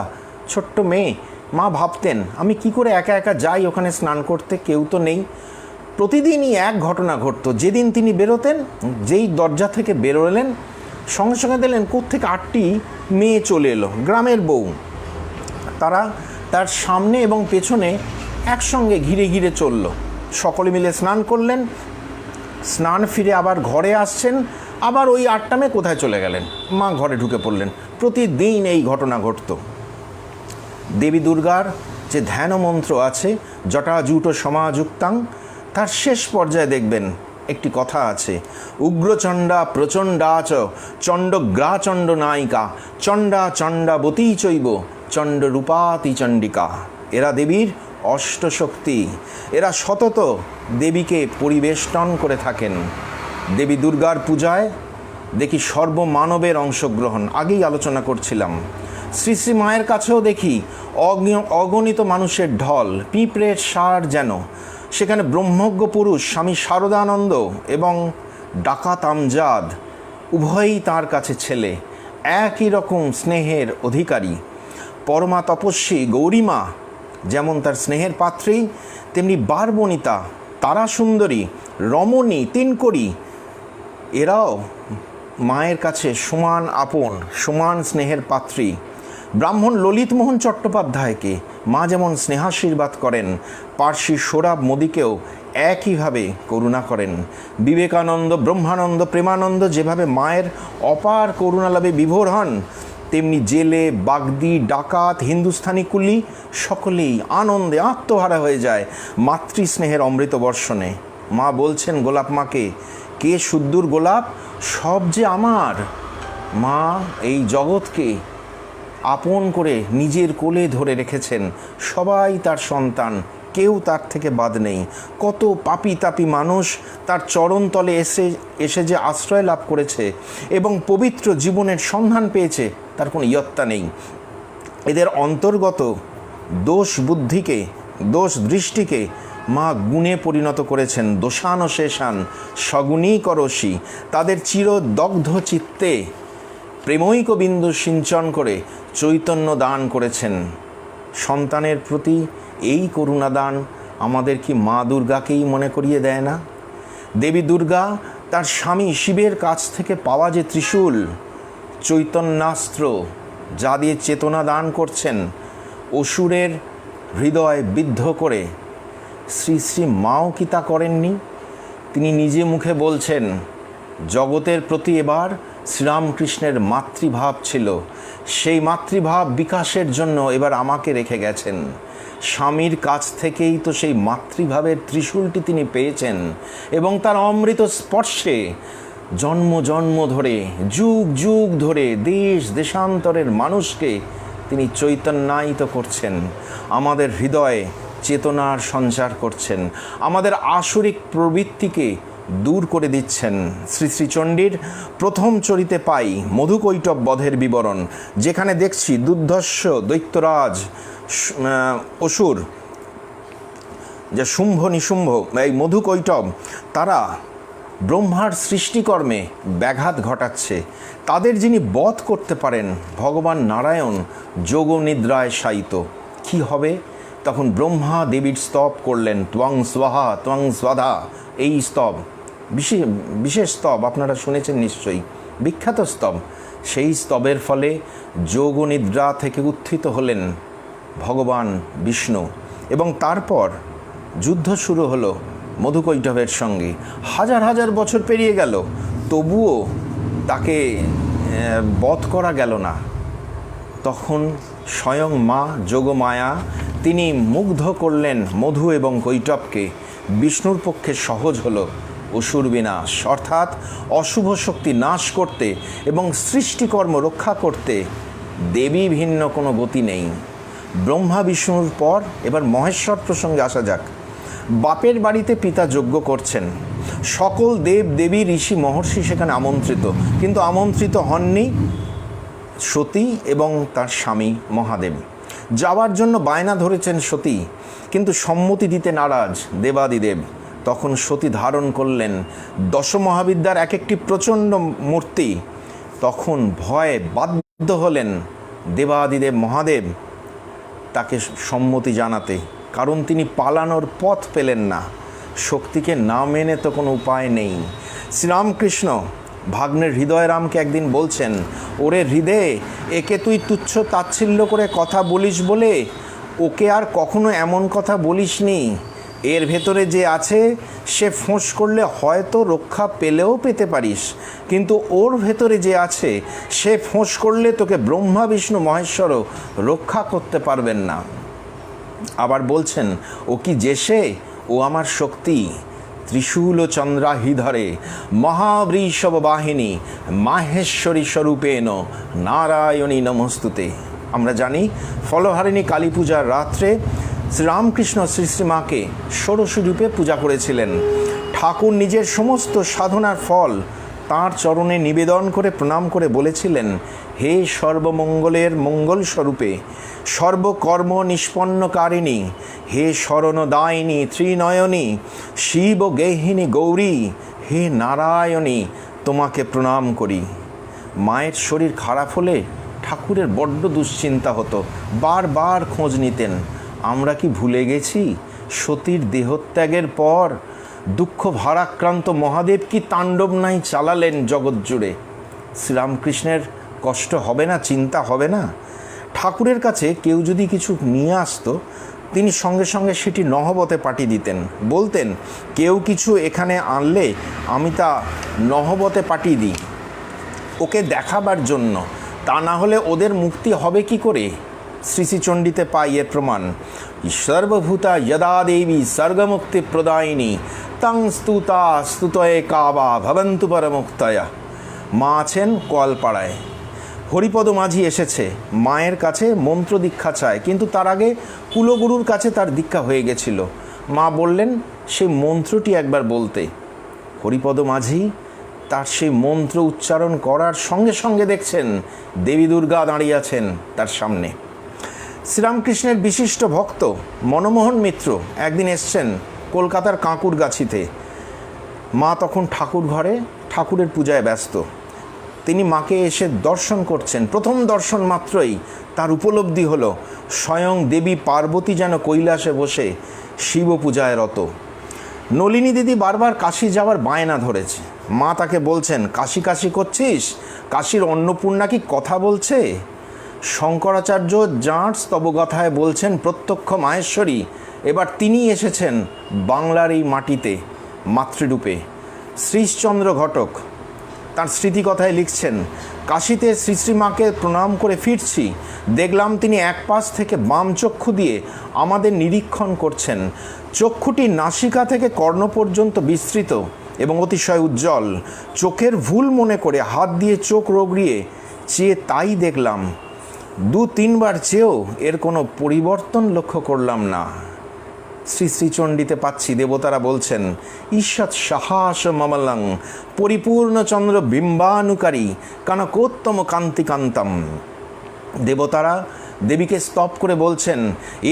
ছোট্ট মেয়ে। মা ভাবতেন, আমি কি করে একা একা যাই ওখানে স্নান করতে, কেউ তো নেই। প্রতিদিনই এক ঘটনা ঘটতো। যেদিন তিনি বেরোতেন, যেই দরজা থেকে বেরোলেন, সঙ্গে সঙ্গে দিলেন কোত্থেকে 8টি মেয়ে চলে এলো, গ্রামের বউ। তারা তার সামনে এবং পেছনে একসঙ্গে ঘিরে ঘিরে চলল। সকলে মিলে স্নান করলেন, স্নান ফিরে আবার ঘরে আসছেন, আবার ওই 8টা মেয়ে কোথায় চলে গেলেন, মা ঘরে ঢুকে পড়লেন। প্রতিদিন এই ঘটনা ঘটত। দেবী দুর্গার যে ধ্যান মন্ত্র আছে, জটাজুট সমাযুক্তাং, তার শেষ পর্যায়ে দেখবেন একটি কথা আছে, উগ্রচণ্ডা প্রচণ্ডাচ চণ্ডগ্রাচণ্ড নায়িকা চণ্ডা চণ্ডাবতী চৈব চণ্ডরূপাতি চণ্ডিকা। এরা দেবীর অষ্টশক্তি, এরা সতত দেবীকে পরিবেষ্টন করে থাকেন। দেবী দুর্গার পূজায় দেখি সর্বমানবের অংশগ্রহণ, আগেই আলোচনা করছিলাম। শ্রী শ্রী মায়ের কাছেও দেখি অগণিত মানুষের ঢল, পিঁপড়ের সার যেন। সেখানে ব্রহ্মজ্ঞ পুরুষ স্বামী শারদানন্দ এবং ডাকাত আমজাদ উভয়ই তাঁর কাছে ছেলে, একই রকম স্নেহের অধিকারী। পরমা তপস্বী গৌরীমা যেমন তার স্নেহের পাত্রী, তেমনি বারবনিতা, তারা সুন্দরী, রমণী, তিনকড়ি, এরাও মায়ের কাছে সমান আপন, সমান স্নেহের পাত্রী। ব্রাহ্মণ ললিতমোহন চট্টোপাধ্যায়কে মা যেমন স্নেহাশীর্বাদ করেন, পার্সি সোহরাব মোদিকেও একইভাবে করুণা করেন। বিবেকানন্দ, ব্রহ্মানন্দ, প্রেমানন্দ যেভাবে মায়ের অপার করুণালাভে বিভোর হন, তেমনি জেলে, বাগদি, ডাকাত, হিন্দুস্থানি কুলি সকলেই আনন্দে আত্মহারা হয়ে যায় মাতৃস্নেহের অমৃত বর্ষণে। মা বলছেন গোলাপ মাকে, কে সুদ্দূর গোলাপ, সব যে আমার। মা এই জগৎকে আপন করে নিজের কোলে ধরে রেখেছেন, সবাই তার সন্তান, কেউ তার থেকে বাদ নেই। কত পাপী তাপী মানুষ তার চরণতলে এসে যে আশ্রয় লাভ করেছে এবং পবিত্র জীবনের সন্ধান পেয়েছে, তার কোনো ইয়ত্তা নেই। এদের অন্তর্গত দোষ বুদ্ধিকে, দোষ দৃষ্টিকে মা গুণে পরিণত করেছেন। দোষানশেষান সগুণী করসি, তাদের চিরদগ্ধ চিত্তে প্রেমৈক বিন্দু সিঞ্চন করে চৈতন্য দান করেছেন। সন্তানের প্রতি এই করুণা দান আমাদের কি মা দুর্গাকেই মনে করিয়ে দেয় না? দেবী দুর্গা তার স্বামী শিবের কাছ থেকে পাওয়া যে ত্রিশূল, চৈতন্যাস্ত্র, যা দিয়ে চেতনা দান করছেন, অসুরের হৃদয় বিদ্ধ করে, শ্রী শ্রী মাও কি তা করেননি? তিনি নিজে মুখে বলছেন, জগতের প্রতি এবার শ্রীরামকৃষ্ণের মাতৃভাব ছিল, সেই মাতৃভাব বিকাশের জন্য এবার আমাকে রেখে গেছেন। স্বামীর কাছ থেকেই তো সেই মাতৃভাবের ত্রিশূলটি তিনি পেয়েছেন এবং তার অমৃত স্পর্শে জন্ম জন্ম ধরে, যুগ যুগ ধরে দেশ দেশান্তরের মানুষকে তিনি চৈতন্যায়িত করছেন, আমাদের হৃদয়ে চেতনার সঞ্চার করছেন, আমাদের আসরিক প্রবৃত্তিকে দূর করে দিচ্ছেন। শ্রী শ্রীচণ্ডীর প্রথম চরিতে পাই মধুকৈটব বধের বিবরণ, যেখানে দেখছি দুর্ধর্ষ দৈত্যরাজ, অসুর, যে শুম্ভ নিশুম্ভ, এই মধুকৈটব, তারা ব্রহ্মার সৃষ্টিকর্মে ব্যাঘাত ঘটাচ্ছে। তাদের যিনি বধ করতে পারেন ভগবান নারায়ণ যোগ নিদ্রায় শায়িত। কি হবে তখন? ব্রহ্মা দেবীর স্তব করলেন, ত্বং স্বাহা ত্বং স্বাধা। এই স্তব বিশেষ স্তব, আপনারা শুনেছেন নিশ্চয়ই, বিখ্যাত স্তব। সেই স্তবের ফলে যোগ নিদ্রা থেকে উত্থিত হলেন ভগবান বিষ্ণু এবং তারপর যুদ্ধ শুরু হলো মধুকৈটবের সঙ্গে। হাজার হাজার বছর পেরিয়ে গেল, তবুও তাকে বধ করা গেল না। তখন স্বয়ং মা যোগমায়া তিনি মুগ্ধ করলেন মধু এবং কৈটবকে। বিষ্ণুর পক্ষে সহজ হলো অসুর বিনাশ, অর্থাৎ অশুভ শক্তি নাশ করতে এবং সৃষ্টিকর্ম রক্ষা করতে দেবী ভিন্ন কোনো গতি নেই। ব্রহ্মা বিষ্ণুর পর এবার মহেশ্বর প্রসঙ্গে আসা যাক। বাপের বাড়িতে পিতা যজ্ঞ করছেন, সকল দেব দেবী ঋষি মহর্ষি সেখানে আমন্ত্রিত, কিন্তু আমন্ত্রিত হননি সতী এবং তার স্বামী মহাদেব। যাওয়ার জন্য বায়না ধরেছেন সতী, কিন্তু সম্মতি দিতে নারাজ দেবাদিদেব। তখন সতী ধারণ করলেন দশমহাবিদ্যার এক একটি প্রচণ্ড মূর্তি। তখন ভয়ে বাধ্য হলেন দেবাদিদেব মহাদেব তাকে সম্মতি জানাতে, কারণ তিনি পালানোর পথ পেলেন না। শক্তিকে না মেনে তো কোনো উপায় নেই। শ্রীরামকৃষ্ণ ভাগ্নের হৃদয়রামকে একদিন বলছেন, ওরে হৃদয়ে, একে তুই তুচ্ছ তাচ্ছিল্য করে কথা বলিস বলে ওকে আর কখনো এমন কথা বলিসনি। এর ভেতরে যে আছে সে ফোঁস করলে হয়তো রক্ষা পেলেও পেতে পারিস, কিন্তু ওর ভেতরে যে আছে সে ফোঁস করলে তোকে ব্রহ্মা বিষ্ণু মহেশ্বরও রক্ষা করতে পারবেন না। আবার বলছেন, ও কি যেসে, ও আমার শক্তি, ত্রিশূল চন্দ্রাহিধরে মহাবৃষভ বাহিনী মাহেশ্বরী স্বরূপেণ নারায়ণী নমস্তুতে। আমরা জানি ফলহারিণী কালী পূজার রাত্রে শ্রীরামকৃষ্ণ শ্রী শ্রীমাকে ষোড়শী রূপে পূজা করেছিলেন। ঠাকুর নিজের সমস্ত সাধনার ফল তাঁর চরণে নিবেদন করে প্রণাম করে বলেছিলেন, হে সর্বমঙ্গলের মঙ্গল স্বরূপে, সর্বকর্ম নিষ্পন্নকারিণী, হে শরণদায়িনী ত্রিনয়নী, শিব গেহিনী গৌরী, হে নারায়ণী, তোমাকে প্রণাম করি। মায়ের শরীর খারাপ হলে ঠাকুরের বড্ড দুশ্চিন্তা হতো, বারবার খোঁজ নিতেন। আমরা কি ভুলে গেছি সতীর দেহত্যাগের পর দুঃখ ভারাক্রান্ত মহাদেব কি তাণ্ডব নাই চালালেন জগৎ জুড়ে? শ্রীরামকৃষ্ণের কষ্ট হবে না, চিন্তা হবে না? ঠাকুরের কাছে কেউ যদি কিছু নিয়ে আসতো, তিনি সঙ্গে সঙ্গে সেটি নহবতে পাঠিয়ে দিতেন। বলতেন, কেউ কিছু এখানে আনলে আমি তা নহবতে পাঠিয়ে দিই ওকে দেখাবার জন্য, তা না হলে ওদের মুক্তি হবে কি করে? শ্রী শ্রী চণ্ডীতে পাই এর প্রমাণ। সর্বভূতা যদা দেবী স্বর্গমুক্তি প্রদায়িনী তং স্তুতা স্তুতয়ে কাবা ভবন্তু পরমুক্তয়া। মা আছেন কোয়ালপাড়ায়। হরিপদ মাঝি এসেছে মায়ের কাছে মন্ত্র দীক্ষা চায়, কিন্তু তার আগে কুলগুরুর কাছে তার দীক্ষা হয়ে গেছিল। মা বললেন সেই মন্ত্রটি একবার বলতে। হরিপদ মাঝি তার সেই মন্ত্র উচ্চারণ করার সঙ্গে সঙ্গে দেখছেন দেবী দুর্গা দাঁড়িয়ে আছেন তার সামনে। শ্রীরামকৃষ্ণের বিশিষ্ট ভক্ত মনমোহন মিত্র একদিন এসছেন কলকাতার কাঁকুরগাছিতে। মা তখন ঠাকুর ঘরে ঠাকুরের পূজায় ব্যস্ত। তিনি মাকে এসে দর্শন করছেন। প্রথম দর্শন মাত্রই তার উপলব্ধি হলো স্বয়ং দেবী পার্বতী যেন কৈলাসে বসে শিব পূজায় রত। নলিনী দিদি বারবার কাশি যাওয়ার বায়না ধরেছে। মা তাকে বলছেন, কাশি কাশি করছিস? কাশীর অন্নপূর্ণা কি কথা বলছে? শঙ্করাচার্য যাঁর স্তবগাথায় বলছেন প্রত্যক্ষ মাহেশ্বরী, এবার তিনি এসেছেন বাংলার এই মাটিতে মাতৃরূপে। শ্রীশচন্দ্র ঘটক তার স্মৃতিকথায় লিখছেন, কাশীতে শ্রী শ্রীমাকে প্রণাম করে ফিরছি, দেখলাম তিনি এক পাশ থেকে বাম চক্ষু দিয়ে আমাদের নিরীক্ষণ করছেন। চক্ষুটি নাসিকা থেকে কর্ণ পর্যন্ত বিস্তৃত এবং অতিশয় উজ্জ্বল। চোখের ভুল মনে করে হাত দিয়ে চোখ রগড়িয়ে চেয়ে তাই দেখলাম। 2-3 বার চেয়েও এর কোনো পরিবর্তন লক্ষ্য করলাম না। শ্রী শ্রী চণ্ডীতে পাচ্ছি দেবতারা বলছেন, ঈষৎ সাহাস মমলং পরিপূর্ণচন্দ্র বিম্বানুকারী কানকোত্তম কান্তিকান্তম। দেবতারা দেবীকে স্তব করে বলছেন,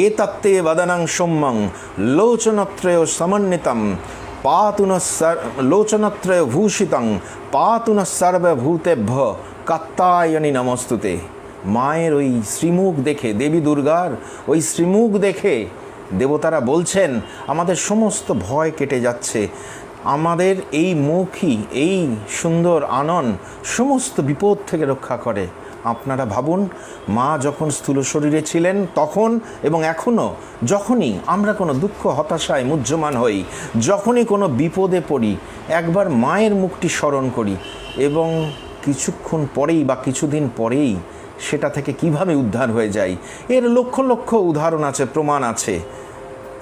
এ তত্ত্বে বদনং সৌম্যং লোচনত্রয় সমন্বিতম পাতুন লোচনত্রয় ভূষিতং পাতুন সর্বভূতেভ্য কাত্তায়নী নমস্তুতে। মায়ের ওই শ্রীমুখ দেখে, দেবী দুর্গার ওই শ্রীমুখ দেখে দেবতারা বলছেন, আমাদের সমস্ত ভয় কেটে যাচ্ছে। আমাদের এই মুখই, এই সুন্দর আনন সমস্ত বিপদ থেকে রক্ষা করে। আপনারা ভাবুন, মা যখন স্থূল শরীরে ছিলেন তখন এবং এখনও যখনই আমরা কোনো দুঃখ হতাশায় মুহ্যমান হই, যখনই কোনো বিপদে পড়ি, একবার মায়ের মুখটি স্মরণ করি এবং কিছুক্ষণ পরেই বা কিছুদিন পরেই সেটা থেকে কিভাবে উদ্ধার হয়ে যায়, এর লক্ষ লক্ষ উদাহরণ আছে, প্রমাণ আছে।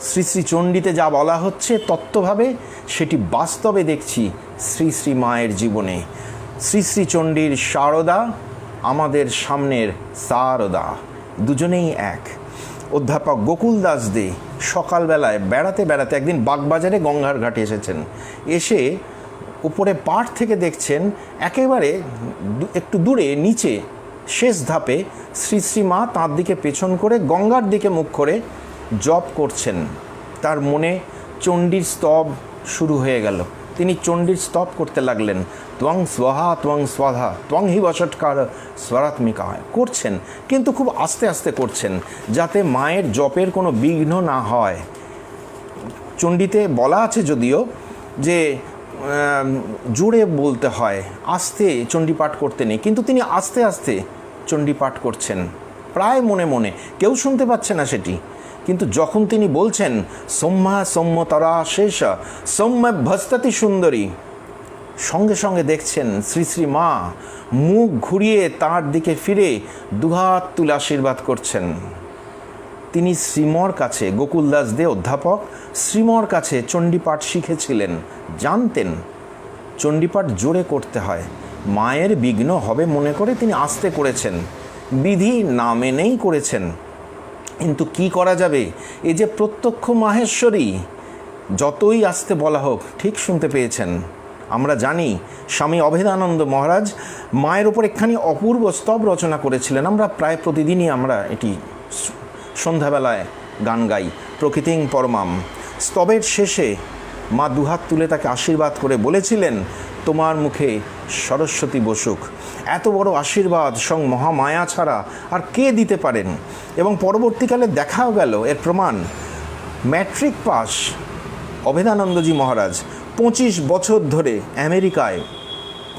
শ্রী শ্রী চণ্ডীতে যা বলা হচ্ছে তত্ত্বভাবে, সেটি বাস্তবে দেখছি শ্রী শ্রী মায়ের জীবনে। শ্রী শ্রী চণ্ডীর শারদা, আমাদের সামনের সারদা, দুজনেই এক। অধ্যাপক গোকুল দাস দে সকালবেলায় বেড়াতে বেড়াতে একদিন বাগবাজারে গঙ্গার ঘাটে এসেছেন। এসে উপরে পাড় থেকে দেখছেন একেবারে একটু দূরে নিচে শেষ ধাপে শ্রী শ্রী মা তাঁর দিকে পেছন করে গঙ্গার দিকে মুখ করে জপ করছেন। তার মনে চণ্ডীর স্তব শুরু হয়ে গেল। তিনি চণ্ডীর স্তব করতে লাগলেন। ত্বং স্বহা ত্বং স্বাধা ত্বং হি বষটকার স্বরাত্মিকা করছেন, কিন্তু খুব আস্তে আস্তে করছেন যাতে মায়ের জপের কোনো বিঘ্ন না হয়। চণ্ডীতে বলা আছে যদিও যে জোরে বলতে হয়, আস্তে চণ্ডী পাঠ করতে নেই, কিন্তু তিনি আস্তে আস্তে চণ্ডী পাঠ করছেন, প্রায় মনে মনে, কেউ শুনতে পাচ্ছে না সেটি। কিন্তু যখন তিনি বলছেন সৌম্যা সৌম্যতরা শেষ সৌম্য ভস্ততি সুন্দরী, সঙ্গে সঙ্গে দেখছেন শ্রী শ্রী মা মুখ ঘুরিয়ে তার দিকে ফিরে দুহাত তুলে আশীর্বাদ করছেন। তিনি শ্রীমর কাছে, গোকুল দাস দে অধ্যাপক শ্রীমর কাছে চণ্ডীপাঠ শিখেছিলেন, জানতেন চণ্ডীপাঠ জোরে করতে হয়, মায়ের বিঘ্ন হবে মনে করে তিনি আস্তে করেছেন, বিধি না মেনেই করেছেন। কিন্তু কি করা যাবে, এই যে প্রত্যক্ষ মাহেশ্বরী, যতই আস্তে বলা হোক ঠিক শুনতে পেয়েছেন। আমরা জানি স্বামী অভেদানন্দ মহারাজ মায়ের ওপর একখানি অপূর্ব স্তব রচনা করেছিলেন। আমরা প্রায় প্রতিদিনই আমরা এটি সন্ধ্যাবেলায় গান গাই, প্রকৃতিং পরমাম। স্তবের শেষে মা দুহাত তুলে তাকে আশীর্বাদ করে বলেছিলেন, তোমার মুখে সরস্বতী বসুক। এত বড় আশীর্বাদ স্বয়ং মহামায়া ছাড়া আর কে দিতে পারেন? এবং পরবর্তীকালে দেখাও গেল এর প্রমাণ। ম্যাট্রিক পাস অভেদানন্দজি মহারাজ 25 বছর ধরে আমেরিকায়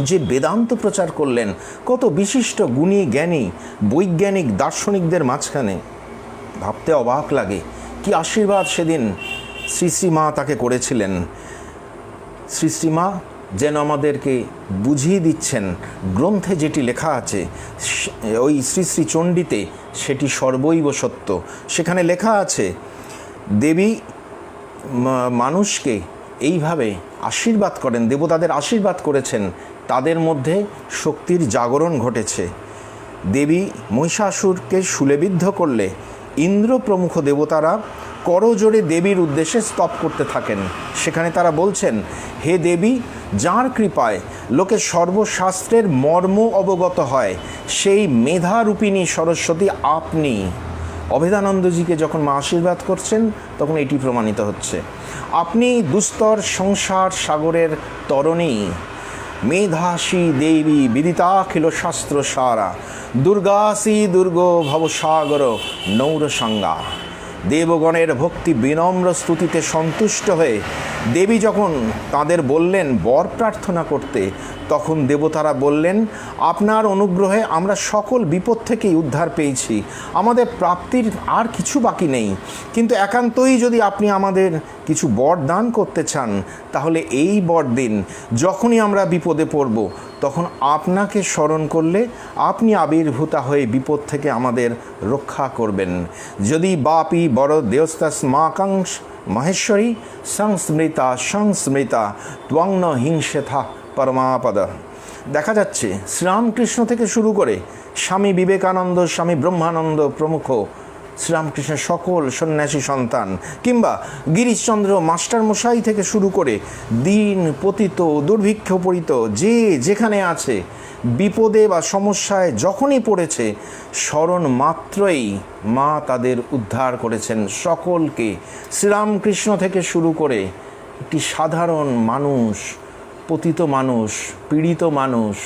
যে বেদান্ত প্রচার করলেন কত বিশিষ্ট গুণী জ্ঞানী বৈজ্ঞানিক দার্শনিকদের মাঝখানে, ভাবতে অবাক লাগে কি আশীর্বাদ সেদিন শ্রী শ্রী মা তাকে করেছিলেন। শ্রী শ্রী মা যেন আমাদেরকে বুঝিয়ে দিচ্ছেন গ্রন্থে যেটি লেখা আছে, ওই শ্রী শ্রী চণ্ডীতে সেটি সর্বৈব সত্য। সেখানে লেখা আছে দেবী মানুষকে এইভাবে আশীর্বাদ করেন, দেবতাদের আশীর্বাদ করেছেন, তাদের মধ্যে শক্তির জাগরণ ঘটেছে। দেবী মহিষাসুরকে শূলেবিদ্ধ করলে ইন্দ্র প্রমুখ দেবতারা করজোড়ে দেবীর উদ্দেশ্যে স্তব করতে থাকেন। সেখানে তারা বলছেন, হে দেবী, যার কৃপায় লোকে সর্বশাস্ত্রের মর্ম অবগত হয়, সেই মেধারূপিণী সরস্বতী আপনি। অভেদানন্দজিকে যখন মা আশীর্বাদ করছেন তখন এটি প্রমাণিত হচ্ছে, আপনি দুস্তর সংসার সাগরের তরণী, মেধাসী দেবী বিদিতাখিল শাস্ত্র সারা, দুর্গাসী দুর্গ ভবসাগর নৌরসঙ্গা। দেবগণের ভক্তি বিনম্র স্তুতিতে সন্তুষ্ট হয়ে দেবী যখন তাদের বললেন বর প্রার্থনা করতে, তখন দেবতারা বললেন, আপনার অনুগ্রহে আমরা সকল বিপদ থেকেই উদ্ধার পেয়েছি, আমাদের প্রাপ্তির আর কিছু বাকি নেই, কিন্তু একান্তই যদি আপনি আমাদের কিছু বর দান করতে চান, তাহলে এই বর দিন যখনই আমরা বিপদে পড়ব তখন আপনাকে স্মরণ করলে আপনি আবির্ভূতা হয়ে বিপদ থেকে আমাদের রক্ষা করবেন। যদি বাপি বড় দেওস্তাস মাকাংশ মহেশ্বরী সংস্মৃতা সংস্মৃতা ত্বংন হিংসেথা পরমাপদ। দেখা যাচ্ছে শ্রীরামকৃষ্ণ থেকে শুরু করে স্বামী বিবেকানন্দ, স্বামী ব্রহ্মানন্দ প্রমুখ শ্রীরামকৃষ্ণের সকল সন্ন্যাসী সন্তান, কিংবা গিরিশচন্দ্র মাস্টারমশাই থেকে শুরু করে দিন পতিত দুর্ভিক্ষ পরিত যে যেখানে আছে, বিপদে বা সমস্যায় যখনই পড়েছে, স্মরণ মাত্রই মা তাদের উদ্ধার করেছেন সকলকে। শ্রীরামকৃষ্ণ থেকে শুরু করে একটি সাধারণ মানুষ, পতিত মানুষ, পীড়িত মানুষ,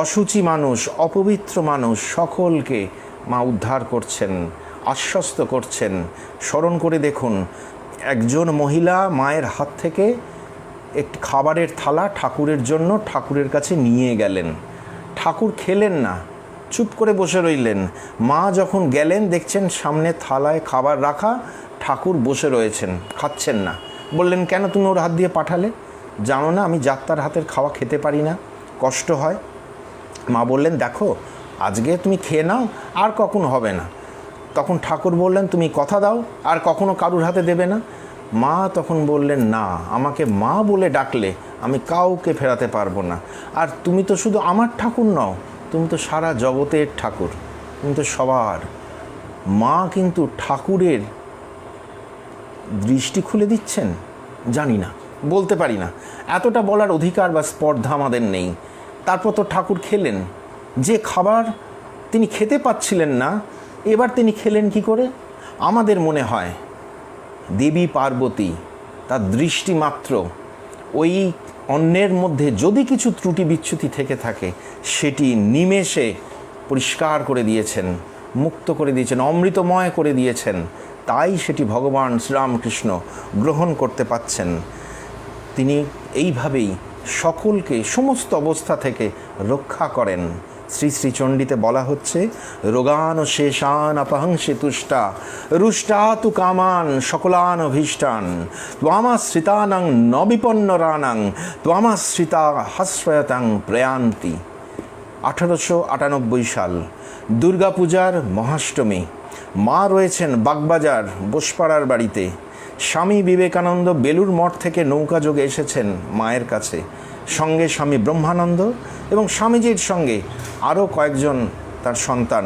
অশুচি মানুষ, অপবিত্র মানুষ, সকলকে মা উদ্ধার করছেন, আশ্বস্ত করছেন। স্মরণ করে দেখুন, একজন মহিলা মায়ের হাত থেকে একটি খাবারের থালা ঠাকুরের জন্য ঠাকুরের কাছে নিয়ে গেলেন। ঠাকুর খেলেন না, চুপ করে বসে রইলেন। মা যখন গেলেন দেখছেন সামনে থালায় খাবার রাখা, ঠাকুর বসে রয়েছেন, খাচ্ছেন না। বললেন, কেন তুমি ওর হাত দিয়ে পাঠালে? জানো না আমি যাত্রার হাতের খাওয়া খেতে পারি না, কষ্ট হয়। মা বললেন, দেখো আজকে তুমি খেয়ে নাও, আর কখনো হবে না। তখন ঠাকুর বললেন, তুমি কথা দাও আর কখনো কারুর হাতে দেবে না। মা তখন বললেন, না, আমাকে মা বলে ডাকলে আমি কাউকে ফেরাতে পারবো না। আর তুমি তো শুধু আমার ঠাকুর নও, তুমি তো সারা জগতের ঠাকুর, তুমি তো সবার। মা কিন্তু ঠাকুরের দৃষ্টি খুলে দিচ্ছেন, জানি না, বলতে পারি না, এতটা বলার অধিকার বা স্পর্ধা আমাদের নেই। তারপর তো ঠাকুর খেলেন, যে খাবার তিনি খেতে পাচ্ছিলেন না, এবার তিনি খেলেন কি করে? আমাদের মনে হয় দেবী পার্বতী তার দৃষ্টি মাত্র ওই অন্নের মধ্যে যদি কিছু ত্রুটি বিচ্যুতি থেকে থাকে, সেটি নিমেষে পরিষ্কার করে দিয়েছেন, মুক্ত করে দিয়েছেন, অমৃতময় করে দিয়েছেন। তাই সেটি ভগবান শ্রীরামকৃষ্ণ গ্রহণ করতে পাচ্ছেন। তিনি এইভাবেই সকলকে সমস্ত অবস্থা থেকে রক্ষা করেন। শ্রী শ্রী চণ্ডীতে বলা হচ্ছে, রোগান শেষান অপহংসে তুষ্টা রুষ্টা তু কামান সকলান অভীষ্টান ত্বামাশ্রিতানাং ন বিপন্নরানাং ত্বামাশ্রিতা হাস্রয়তাং প্রয়ান্তি। 1898 সাল, দুর্গাপূজার মহাষ্টমী। মা রয়েছেন বাগবাজার বোসপাড়ার বাড়িতে। স্বামী বিবেকানন্দ বেলুর মঠ থেকে নৌকা যোগে এসেছেন মায়ের কাছে, সঙ্গে স্বামী ব্রহ্মানন্দ এবং স্বামীজির সঙ্গে আরও কয়েকজন তার সন্তান।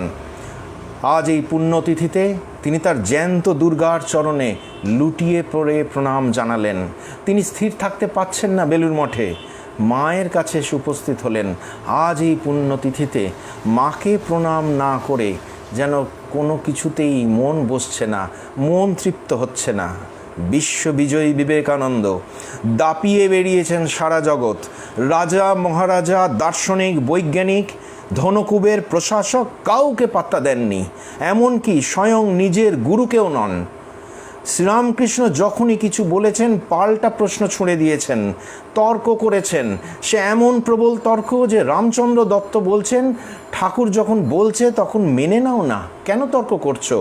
আজ এই পুণ্যতিথিতে তিনি তার জ্যান্ত দুর্গার চরণে লুটিয়ে পড়ে প্রণাম জানালেন। তিনি স্থির থাকতে পাচ্ছেন না বেলুর মঠে, মায়ের কাছে এসে উপস্থিত হলেন। আজ এই পুণ্যতিথিতে মাকে প্রণাম না করে যেন কোনো কিছুতেই মন বসছে না, মন তৃপ্ত হচ্ছে না। বিশ্ববিজয়ী বিবেকানন্দ দাপিয়ে বেরিয়েছেন সারা জগৎ। রাজা মহারাজা, দার্শনিক, বৈজ্ঞানিক, ধনকুবের, প্রশাসক কাউকে পাত্তা দেননি, এমনকি স্বয়ং নিজের গুরুকেও নন। শ্রীরামকৃষ্ণ যখনই কিছু বলেছেন পাল্টা প্রশ্ন ছুঁড়ে দিয়েছেন, তর্ক করেছেন। সে এমন প্রবল তর্ক যে রামচন্দ্র দত্ত বলছেন, ঠাকুর যখন বলছে তখন মেনে নাও না, কেন তর্ক করছো?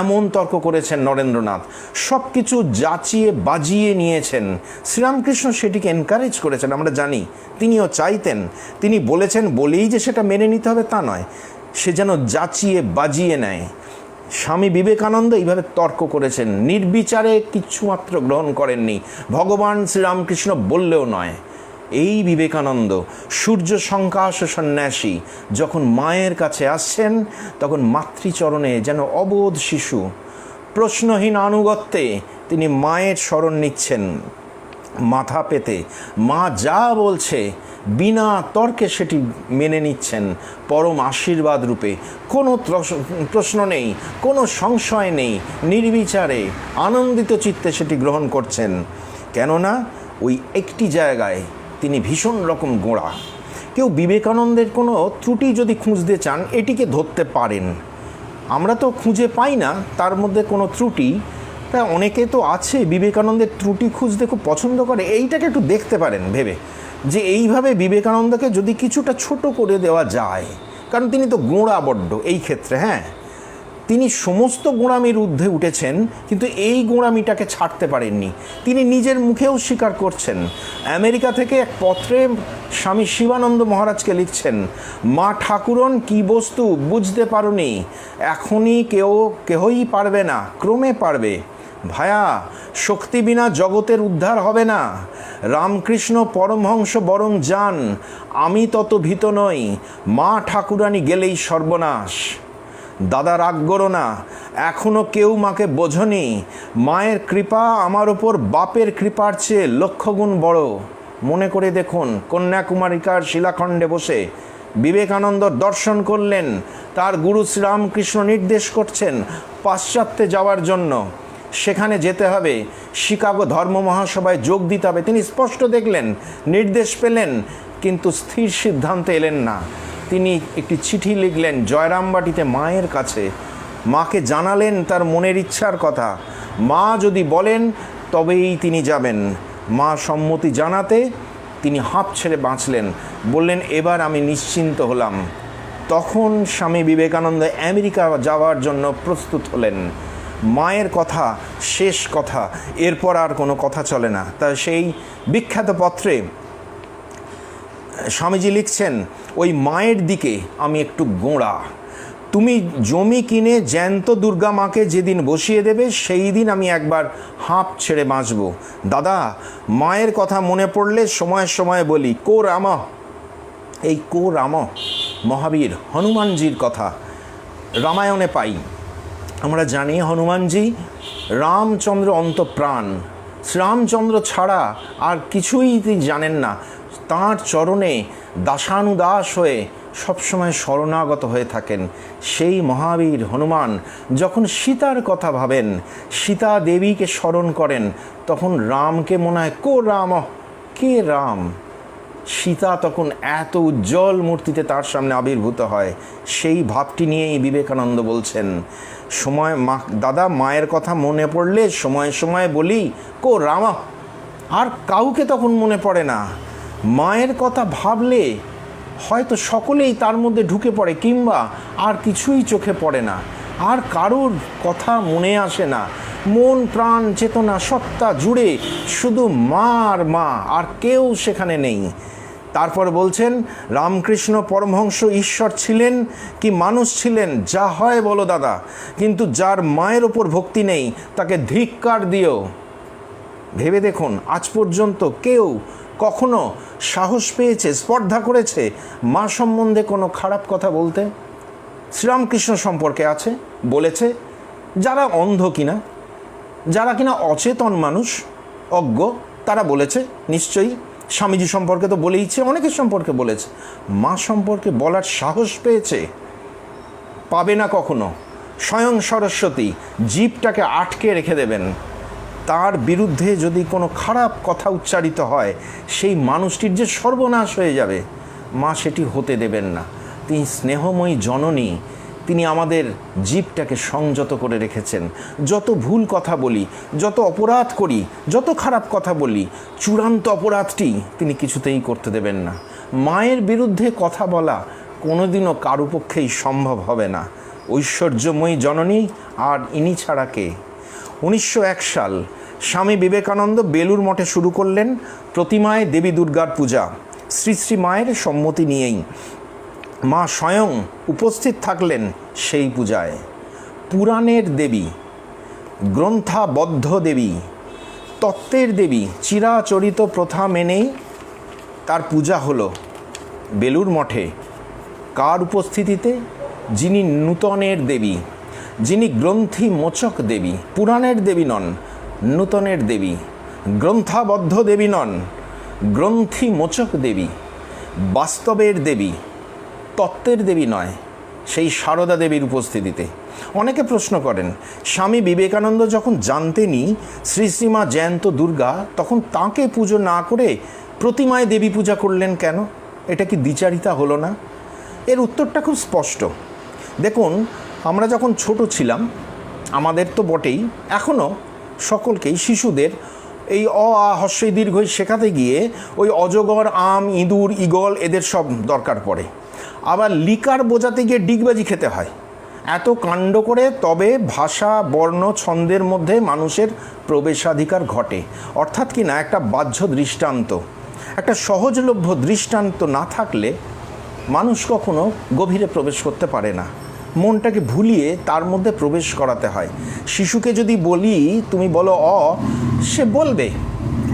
এমন তর্ক করেছেন নরেন্দ্রনাথ, সব কিছু যাচিয়ে বাজিয়ে নিয়েছেন। শ্রীরামকৃষ্ণ সেটিকে এনকারেজ করেছেন, আমরা জানি। তিনিও চাইতেন, তিনি বলেছেন বলেই যে সেটা মেনে নিতে হবে তা নয়, সে যেন যাচিয়ে বাজিয়ে নেয়। স্বামী বিবেকানন্দ এইভাবে তর্ক করেছেন, নির্বিচারে কিছুমাত্র গ্রহণ করেননি, ভগবান শ্রীরামকৃষ্ণ বললেও নয়। এই বিবেকানন্দ সূর্য সংকাশ সন্ন্যাসী যখন মায়ের কাছে আসছেন তখন মাতৃচরণে যেন অবোধ শিশু প্রশ্নহীন আনুগত্যে তিনি মায়ের শরণ নিচ্ছেন মাথা পেতে। মা যা বলছে বিনা তর্কে সেটি মেনে নিচ্ছেন পরম আশীর্বাদ রূপে। কোনো প্রশ্ন নেই, কোনো সংশয় নেই, নির্বিচারে আনন্দিত চিত্তে সেটি গ্রহণ করছেন। কেননা ওই একটি জায়গায় তিনি ভীষণ রকম গোঁড়া। কেউ বিবেকানন্দের কোনো ত্রুটি যদি খুঁজতে চান এটিকে ধরতে পারেন। আমরা তো খুঁজে পাই না তার মধ্যে কোনো ত্রুটি, তা অনেকে তো আছে বিবেকানন্দের ত্রুটি খুঁজতে খুব পছন্দ করে। এইটাকে একটু দেখতে পারেন ভেবে, যে এইভাবে বিবেকানন্দকে যদি কিছুটা ছোট করে দেওয়া যায়, কারণ তিনি তো গোঁড়া বড্ড এই ক্ষেত্রে। হ্যাঁ, তিনি সমস্ত গোঁড়ামির ঊর্ধ্বে উঠেছেন, কিন্তু এই গোঁড়ামিটাকে ছাড়তে পারেননি। তিনি নিজের মুখেও স্বীকার করছেন। আমেরিকা থেকে এক পত্রে স্বামী শিবানন্দ মহারাজকে লিখছেন, মা ঠাকুরন কি বস্তু বুঝতে পারোনি, এখনই কেহই পারবে না, ক্রমে পারবে। ভায়া, শক্তি বিনা জগতের উদ্ধার হবে না। রামকৃষ্ণ পরমহংস বরং যান, আমি তত ভীত নই, মা ঠাকুরানী গেলেই সর্বনাশ। দাদা রাগ করো না, এখনও কেউ মাকে বোঝনি, মায়ের কৃপা আমার ওপর বাপের কৃপার চেয়ে লক্ষগুণ বড়। মনে করে দেখুন, কন্যাকুমারিকার শিলাখণ্ডে বসে বিবেকানন্দ দর্শন করলেন, তার গুরু শ্রীরামকৃষ্ণ নির্দেশ করছেন পাশ্চাত্যে যাওয়ার জন্য, সেখানে যেতে হবে, শিকাগো ধর্ম মহাসভায় যোগ দিতে হবে। তিনি স্পষ্ট দেখলেন, নির্দেশ পেলেন, কিন্তু স্থির সিদ্ধান্তে এলেন না। তিনি একটি চিঠি লিখলেন জয়রামবাটিতে মায়ের কাছে, মাকে জানালেন তার মনের ইচ্ছার কথা। মা যদি বলেন তবেই তিনি যাবেন। মা সম্মতি জানাতে তিনি হাঁপ ছেড়ে বাঁচলেন, বললেন এবার আমি নিশ্চিন্ত হলাম। তখন স্বামী বিবেকানন্দ আমেরিকা যাওয়ার জন্য প্রস্তুত হলেন। মায়ের কথা শেষ কথা, এরপর আর কোনো কথা চলে না। তা সেই বিখ্যাত পত্রে স্বামীজি লিখছেন, ওই মায়ের দিকে আমি একটু গোঁড়া। তুমি জমি কিনে জ্যান্ত দুর্গা মাকে যেদিন বসিয়ে দেবে সেই দিন আমি একবার হাঁপ ছেড়ে বাঁচব। দাদা, মায়ের কথা মনে পড়লে সময়ে সময়ে বলি কো রাম। এই কো রাম মহাবীর হনুমানজির কথা রামায়ণে পাই। আমরা জানি হনুমানজি রামচন্দ্র অন্তঃপ্রাণ, শ্রীরামচন্দ্র ছাড়া আর কিছুই তিনি জানেন না। তাঁর চরণে দাসানুদাস হয়ে সবসময় শরণাগত হয়ে থাকেন। সেই মহাবীর হনুমান যখন সীতার কথা ভাবেন, সীতা দেবীকে স্মরণ করেন, তখন রামকে মনে হয় কো রাম, কে রাম। সীতা তখন এত উজ্জ্বল মূর্তিতে তার সামনে আবির্ভূত হয়। সেই ভাবটি নিয়েই বিবেকানন্দ বলছেন, সময় দাদা মায়ের কথা মনে পড়লে সময়ে সময়ে বলি কো রাম। আর কাউকে তখন মনে পড়ে না। মায়ের কথা ভাবলে হয়তো সকলেই তার মধ্যে ঢুকে পড়ে, কিংবা আর কিছুই চোখে পড়ে না, আর কারোর কথা মনে আসে না। মন প্রাণ চেতনা সত্তা জুড়ে শুধু মা আর মা, আর কেউ সেখানে নেই। তারপর বলছেন, রামকৃষ্ণ পরমহংস ঈশ্বর ছিলেন কি মানুষ ছিলেন যা হয় বলো দাদা, কিন্তু যার মায়ের ওপর ভক্তি নেই তাকে ধিক্কার দিও। ভেবে দেখুন, আজ পর্যন্ত কেউ কখনো সাহস পেয়েছে, স্পর্ধা করেছে মা সম্বন্ধে কোনো খারাপ কথা বলতে? শ্রীরামকৃষ্ণ সম্পর্কে আছে, বলেছে। যারা অন্ধ কিনা, যারা কিনা অচেতন মানুষ, অজ্ঞ, তারা বলেছে নিশ্চয়ই। স্বামীজি সম্পর্কে তো বলেইছে, অনেকের সম্পর্কে বলেছে। মা সম্পর্কে বলার সাহস পেয়েছে? পাবে না কখনো। স্বয়ং সরস্বতী জিভটাকে আটকে রেখে দেবেন। তার বিরুদ্ধে যদি কোনো খারাপ কথা উচ্চারিত হয়, সেই মানুষটির যে সর্বনাশ হয়ে যাবে, মা সেটি হতে দেবেন না। তিনি স্নেহময়ী জননী, তিনি আমাদের জীবটাকে সংযত করে রেখেছেন। যত ভুল কথা বলি, যত অপরাধ করি, যত খারাপ কথা বলি, চূড়ান্ত অপরাধটি তিনি কিছুতেই করতে দেবেন না। মায়ের বিরুদ্ধে কথা বলা কোনোদিনও কারো পক্ষেই সম্ভব হবে না। ঐশ্বর্যময়ী জননী আর ইনি ছাড়া কে? 1901 সাল স্বামী বিবেকানন্দ বেলুড় মঠে শুরু করলেন প্রতিমায় দেবী দুর্গার পূজা। শ্রী শ্রী মায়ের সম্মতি নিয়েই মা স্বয়ং উপস্থিত থাকলেন সেই পূজায়। পুরাণের দেবী, গ্রন্থাবদ্ধ দেবী, তত্ত্বের দেবী, চিরাচরিত প্রথা মেনেই তার পূজা হলো বেলুড় মঠে। কার উপস্থিতিতে? যিনি নূতনের দেবী, যিনি গ্রন্থি মোচক দেবী। পুরাণের দেবী নন, নূতনের দেবী। গ্রন্থাবদ্ধ দেবী নন, গ্রন্থি মোচক দেবী। বাস্তবের দেবী, তত্ত্বের দেবী নয়, সেই সারদা দেবীর উপস্থিতিতে। অনেকে প্রশ্ন করেন, স্বামী বিবেকানন্দ যখন জানতেনই শ্রী শ্রীমা জ্যান্ত দুর্গা, তখন তাঁকে পুজো না করে প্রতিমায় দেবী পূজা করলেন কেন? এটা কি দ্বিচারিতা হলো না? এর উত্তরটা খুব স্পষ্ট। দেখুন, আমরা যখন ছোট ছিলাম, আমাদের তো বটেই, এখনও সকলকেই, শিশুদের এই অ আ হ্রস্বই দীর্ঘই শেখাতে গিয়ে ওই অজগর, আম, ইঁদুর, ঈগল এদের সব দরকার পড়ে। আবার লিকার বোঝাতে গিয়ে ডিগবাজি খেতে হয়। এত কাণ্ড করে তবে ভাষা, বর্ণ, ছন্দের মধ্যে মানুষের প্রবেশাধিকার ঘটে। অর্থাৎ কি না, একটা বাহ্য দৃষ্টান্ত, একটা সহজলভ্য দৃষ্টান্ত না থাকলে মানুষ কখনো গভীরে প্রবেশ করতে পারে না। মনটাকে ভুলিয়ে তার মধ্যে প্রবেশ করাতে হয়। শিশুকে যদি বলি তুমি বলো অ, সে বলবে,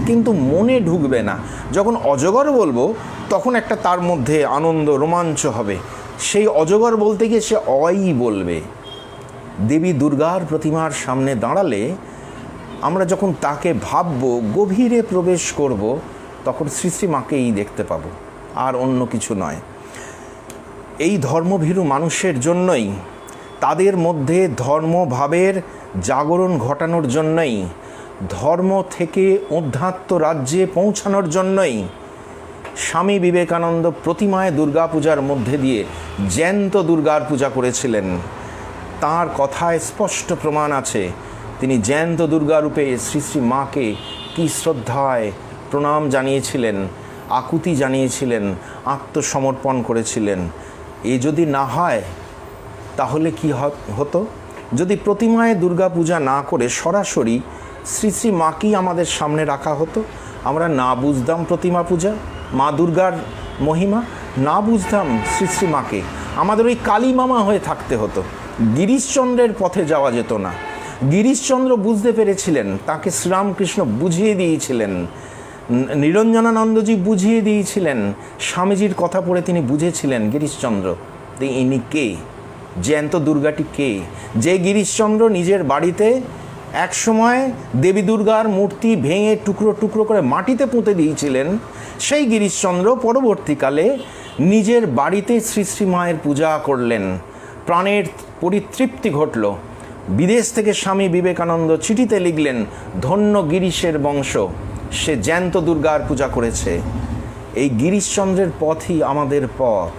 কিন্তু মনে ঢুকবে না। যখন অজগর বলবো তখন একটা তার মধ্যে আনন্দ, রোমাঞ্চ হবে। সেই অজগর বলতে গিয়ে সে অই বলবে। দেবী দুর্গার প্রতিমার সামনে দাঁড়ালে আমরা যখন তাকে ভাববো, গভীরে প্রবেশ করব, তখন শ্রী শ্রী মাকেই দেখতে পাবো, আর অন্য কিছু নয়। এই ধর্মভীরু মানুষের জন্যই, তাদের মধ্যে ধর্মভাবের জাগরণ ঘটানোর জন্যই, ধর্ম থেকে অধ্যাত্ম রাজ্যে পৌঁছানোর জন্যই স্বামী বিবেকানন্দ প্রতিমায় দুর্গাপূজার মধ্যে দিয়ে জ্যান্ত দুর্গার পূজা করেছিলেন। তাঁর কথায় স্পষ্ট প্রমাণ আছে তিনি জ্যান্ত দুর্গারূপে শ্রী শ্রী মাকে কী শ্রদ্ধায় প্রণাম জানিয়েছিলেন, আকুতি জানিয়েছিলেন, আত্মসমর্পণ করেছিলেন। এ যদি না হয় তাহলে কি হতো? যদি প্রতিমায় দুর্গা পূজা না করে সরাসরি শ্রী শ্রী মাকেই আমাদের সামনে রাখা হতো, আমরা না বুঝতাম প্রতিমা পূজা, মা দুর্গার মহিমা, না বুঝতাম শ্রী শ্রী মাকে, আমাদের ওই কালী মামা হয়ে থাকতে হতো। গিরিশচন্দ্রের পথে যাওয়া যেত না। গিরিশচন্দ্র বুঝতে পেরেছিলেন, তাকে শ্রীরামকৃষ্ণ বুঝিয়ে দিয়েছিলেন, নিরঞ্জনানন্দজি বুঝিয়ে দিয়েছিলেন, স্বামীজির কথা পড়ে তিনি বুঝেছিলেন গিরিশচন্দ্র ইনি কে, জ্যান্ত দুর্গাটি কে। যে গিরিশচন্দ্র নিজের বাড়িতে একসময় দেবী দুর্গার মূর্তি ভেঙে টুকরো টুকরো করে মাটিতে পুঁতে দিয়েছিলেন, সেই গিরিশচন্দ্র পরবর্তীকালে নিজের বাড়িতে শ্রী শ্রী মায়ের পূজা করলেন। প্রাণের পরিতৃপ্তি ঘটল। বিদেশ থেকে স্বামী বিবেকানন্দ চিঠিতে লিখলেন, ধন্য গিরিশের বংশ, সে জ্যান্ত দুর্গার পূজা করেছে। এই গিরিশচন্দ্রের পথই আমাদের পথ।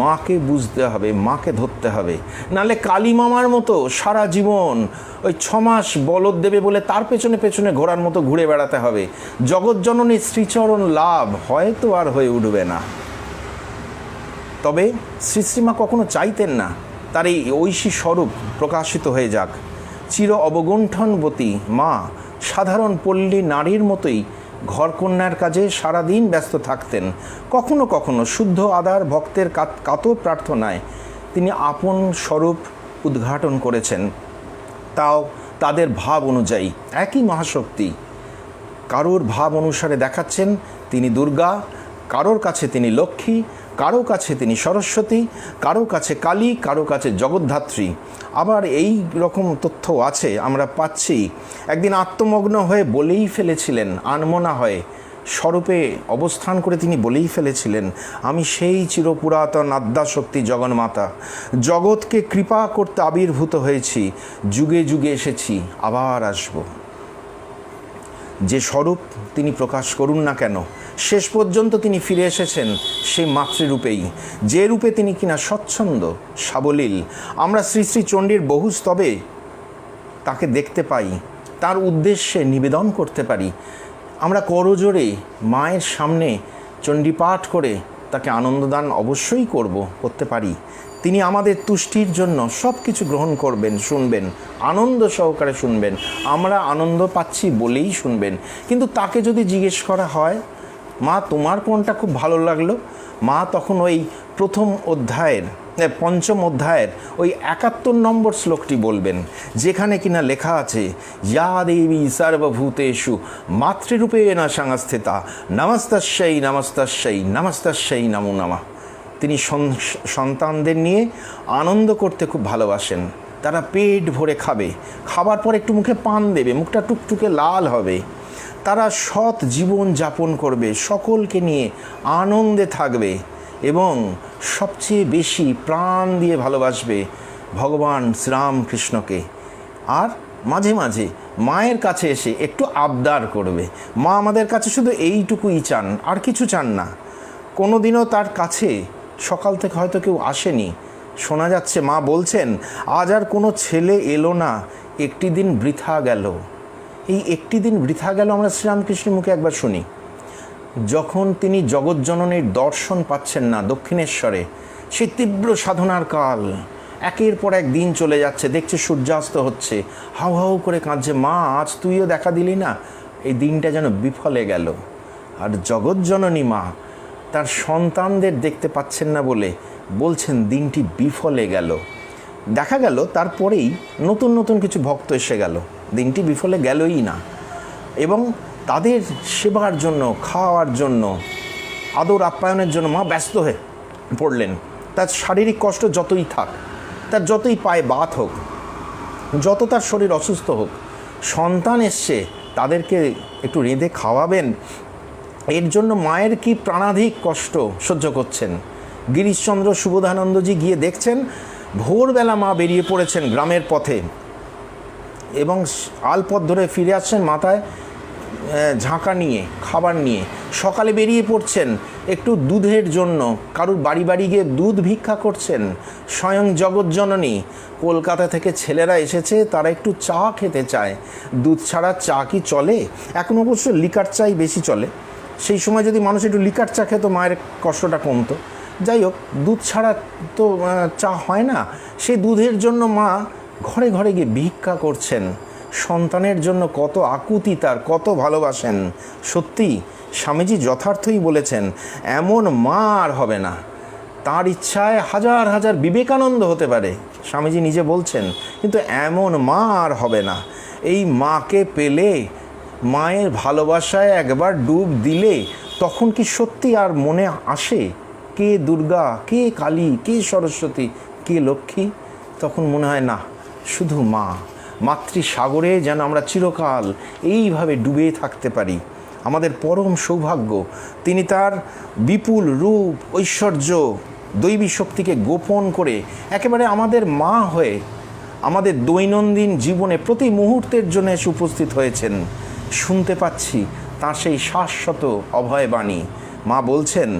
মাকে বুঝতে হবে, মাকে ধরতে হবে, নাহলে কালী মামার মতো সারা জীবন ওই 6 মাস বলদ দেবে বলে তার পেছনে পেছনে ঘোড়ার মতো ঘুরে বেড়াতে হবে। জগৎজননীর শ্রীচরণ লাভ হয়তো আর হয়ে উঠবে না। তবে শ্রী শ্রীমা কখনো চাইতেন না তার এই ঐশী স্বরূপ প্রকাশিত হয়ে যাক। চির অবগুণ্ঠনবতী মা সাধারণ পল্লী নারীর মতোই ঘরকন্যার কাজে সারাদিন ব্যস্ত থাকতেন। কখনো কখনো শুদ্ধ আদার ভক্তের কাতর প্রার্থনায় তিনি আপন স্বরূপ উদ্ঘাটন করেছেন, তাও তাদের ভাব অনুযায়ী। একই মহাশক্তি কারোর ভাব অনুসারে দেখাচ্ছেন তিনি দুর্গা, কারোর কাছে তিনি লক্ষ্মী, কারো কাছে তিনি সরস্বতী, কারো কাছে কালী, কারো কাছে জগদ্ধাত্রী। আবার এই রকম তথ্য আছে, আমরা পাচ্ছি একদিন আত্মমগ্ন হয়ে বলেই ফেলেছিলেন, আনমনা হয়ে স্বরূপে অবস্থান করে তিনি বলেই ফেলেছিলেন, আমি সেই চিরপুরাতন আদ্যাশক্তি জগন্মাতা, জগৎকে কৃপা করতে আবির্ভূত হয়েছি, যুগে যুগে এসেছি, আবার আসব। যে স্বরূপ তিনি প্রকাশ করুন না কেন, শেষ পর্যন্ত তিনি ফিরে এসেছেন সেই মাতৃরূপেই, যে রূপে তিনি কিনা স্বচ্ছন্দ সাবলীল। আমরা শ্রী শ্রী চণ্ডীর বহু স্তবে তাকে দেখতে পাই, তার উদ্দেশ্যে নিবেদন করতে পারি। আমরা করজোড়ে মায়ের সামনে চণ্ডী পাঠ করে তাকে আনন্দদান অবশ্যই করতে পারি। তিনি আমাদের তুষ্টির জন্য সব কিছু গ্রহণ করবেন, শুনবেন, আনন্দ সহকারে শুনবেন। আমরা আনন্দ পাচ্ছি বলেই শুনবেন। কিন্তু তাকে যদি জিজ্ঞেস করা হয়, মা তোমার কোনটা খুব ভালো লাগলো, মা তখন ওই পঞ্চম অধ্যায়ের ওই 71 নম্বর শ্লোকটি বলবেন, যেখানে কিনা লেখা আছে, ইয়া দেবী সর্বভূতেষু মাতৃরূপেণ সংস্থিতা নমস্তস্যৈ নমস্তস্যৈ নমস্তস্যৈ নমো নমঃ। তিনি সন্তানদের নিয়ে আনন্দ করতে খুব ভালোবাসেন। তারা পেট ভরে খাবে, খাবার পর একটু মুখে পান দেবে, মুখটা টুকটুকে লাল হবে। তারা সৎ জীবন যাপন করবে, সকলকে নিয়ে আনন্দে থাকবে এবং সবচেয়ে বেশি প্রাণ দিয়ে ভালোবাসবে ভগবান শ্রীরামকৃষ্ণকে। আর মাঝে মাঝে মায়ের কাছে এসে একটু আবদার করবে। মা আমাদের কাছে শুধু এইটুকুই চান, আর কিছু চান না। কোনো দিনও তার কাছে সকাল থেকে হয়তো কেউ আসেনি, শোনা যাচ্ছে মা বলছেন, আজ আর কোনো ছেলে এলো না, একটি দিন বৃথা গেল। এই একটি দিন বৃথা গেল আমরা শ্রীরামকৃষ্ণের মুখে একবার শুনি। যখন তিনি জগৎজননীর দর্শন পাচ্ছেন না দক্ষিণেশ্বরে, সেই তীব্র সাধনার কাল, একের পর এক দিন চলে যাচ্ছে, দেখছে সূর্যাস্ত হচ্ছে, হাউ হাউ করে কাঁদছে, মা আজ তুইও দেখা দিলি না, এই দিনটা যেন বিফলে গেল। আর জগৎজননী মা তার সন্তানদের দেখতে পাচ্ছেন না বলে বলছেন দিনটি বিফলে গেল। দেখা গেল তারপরেই নতুন নতুন কিছু ভক্ত এসে গেল, দিনটি বিফলে গেলই না। এবং তাদের সেবার জন্য, খাওয়ার জন্য, আদর আপ্যায়নের জন্য মা ব্যস্ত হয়ে পড়লেন। তার শারীরিক কষ্ট যতই থাক, তার যতই পায়ে বাত হোক, যত তার শরীর অসুস্থ হোক, সন্তান এসছে তাদেরকে একটু রেঁধে খাওয়াবেন, এর জন্য মায়ের কি প্রাণাধিক কষ্ট সহ্য করছেন। গিরিশচন্দ্র সুবোধানন্দজি গিয়ে দেখছেন ভোরবেলা মা বেরিয়ে পড়েছেন গ্রামের পথে এবং আলপথ ধরে ফিরে আসছেন মাথায় ঝাঁকা নিয়ে, খাবার নিয়ে। সকালে বেরিয়ে পড়ছেন একটু দুধের জন্য, কারুর বাড়ি বাড়ি গিয়ে দুধ ভিক্ষা করছেন। স্বয়ং জগৎজননী, কলকাতা থেকে ছেলেরা এসেছে, তারা একটু চা খেতে চায়, দুধ ছাড়া চা কি চলে? এখন অবশ্য লিকার চাই বেশি চলে, সেই সময় যদি মানুষ একটু লিকার চা খেত মায়ের কষ্টটা কমতো। যাই হোক, দুধ ছাড়া তো চা হয় না, সেই দুধের জন্য মা ঘরে ঘরে গিয়ে ভিক্ষা করছেন। সন্তানের জন্য কত আকুতি তার, কত ভালোবাসেন। সত্যি স্বামীজি যথার্থই বলেছেন, এমন মা আর হবে না। তার ইচ্ছায় হাজার হাজার বিবেকানন্দ হতে পারে, স্বামীজি নিজে বলছেন, কিন্তু এমন মা আর হবে না। এই মাকে পেলে, মায়ের ভালোবাসায় একবার ডুব দিলে, তখন কি সত্যি আর মনে আসে কে দুর্গা, কে কালী, কে সরস্বতী, কে লক্ষ্মী? তখন মনে হয় না, শুধু মা। মাতৃসাগরে যেন আমরা চিরকাল এইভাবে ডুবে থাকতে পারি। আমাদের পরম সৌভাগ্য। তিনি তার বিপুল রূপ, ঐশ্বর্য, দৈবী শক্তিকে গোপন করে একেবারে আমাদের মা হয়ে আমাদের দৈনন্দিন জীবনে প্রতি মুহূর্তের জন্য এসে উপস্থিত হয়েছেন। শুনতে পাচ্ছি তার সেই শাশ্বত অভয়বাণী। মা বলছেন,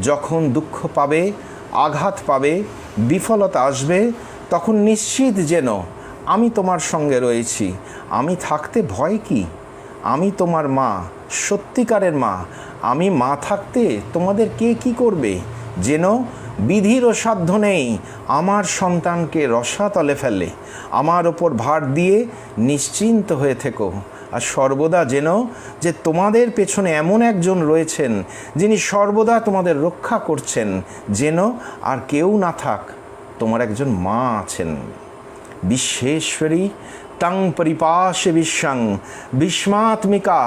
যখন দুঃখ পাবে, আঘাত পাবে, বিফলতা আসবে, তখন নিশ্চিত যেন আমি তোমার সঙ্গে রয়েছি। আমি থাকতে ভয় কি? আমি তোমার মা, সত্যিকারের মা। আমি মা থাকতে তোমাদের কে কি করবে? যেন বিধিরও সাধ্য নেই আমার সন্তানকে রসাতলে ফেলে। আমার ওপর ভার দিয়ে নিশ্চিন্ত হয়ে থেকো। আর সর্বদা যেন যে তোমাদের পেছনে এমন একজন রয়েছেন যিনি সর্বদা তোমাদের রক্ষা করছেন, যেন আর কেউ না থাক, তোমার একজন মা আছেন। বিশ্বেশ্বরী তং পরিপাশে বিশ্বং বিস্মাত্মিকা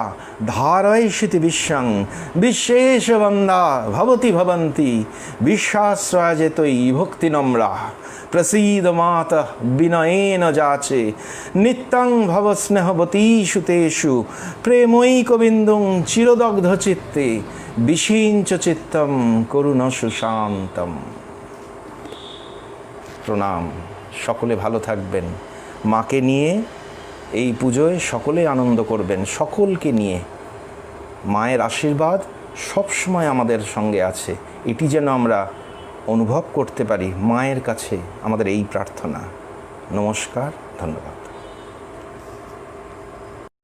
ধারয়িষিতি বিশ্বং বিশ্বেশ বন্দা ভবতি ভবন্তি বিশ্বাশ্রয়জেতই ভক্তি নম্রা প্রসীদ মাতা বিনয়েন যাচে নিত্যং ভব স্নেহবতীষু তেষু প্রেমৈকবিন্দুং চিরদগ্ধ চিত্তে বিষিঞ্চ চিত্তম করুণসু শান্তম। প্রণাম। সকলে ভালো থাকবেন। মাকে নিয়ে এই পুজোয় সকলে আনন্দ করবেন, সকলকে নিয়ে। মায়ের আশীর্বাদ সবসময় আমাদের সঙ্গে আছে, এটি যেন আমরা অনুভব করতে পারি। মায়ের কাছে আমাদের এই প্রার্থনা। নমস্কার, ধন্যবাদ।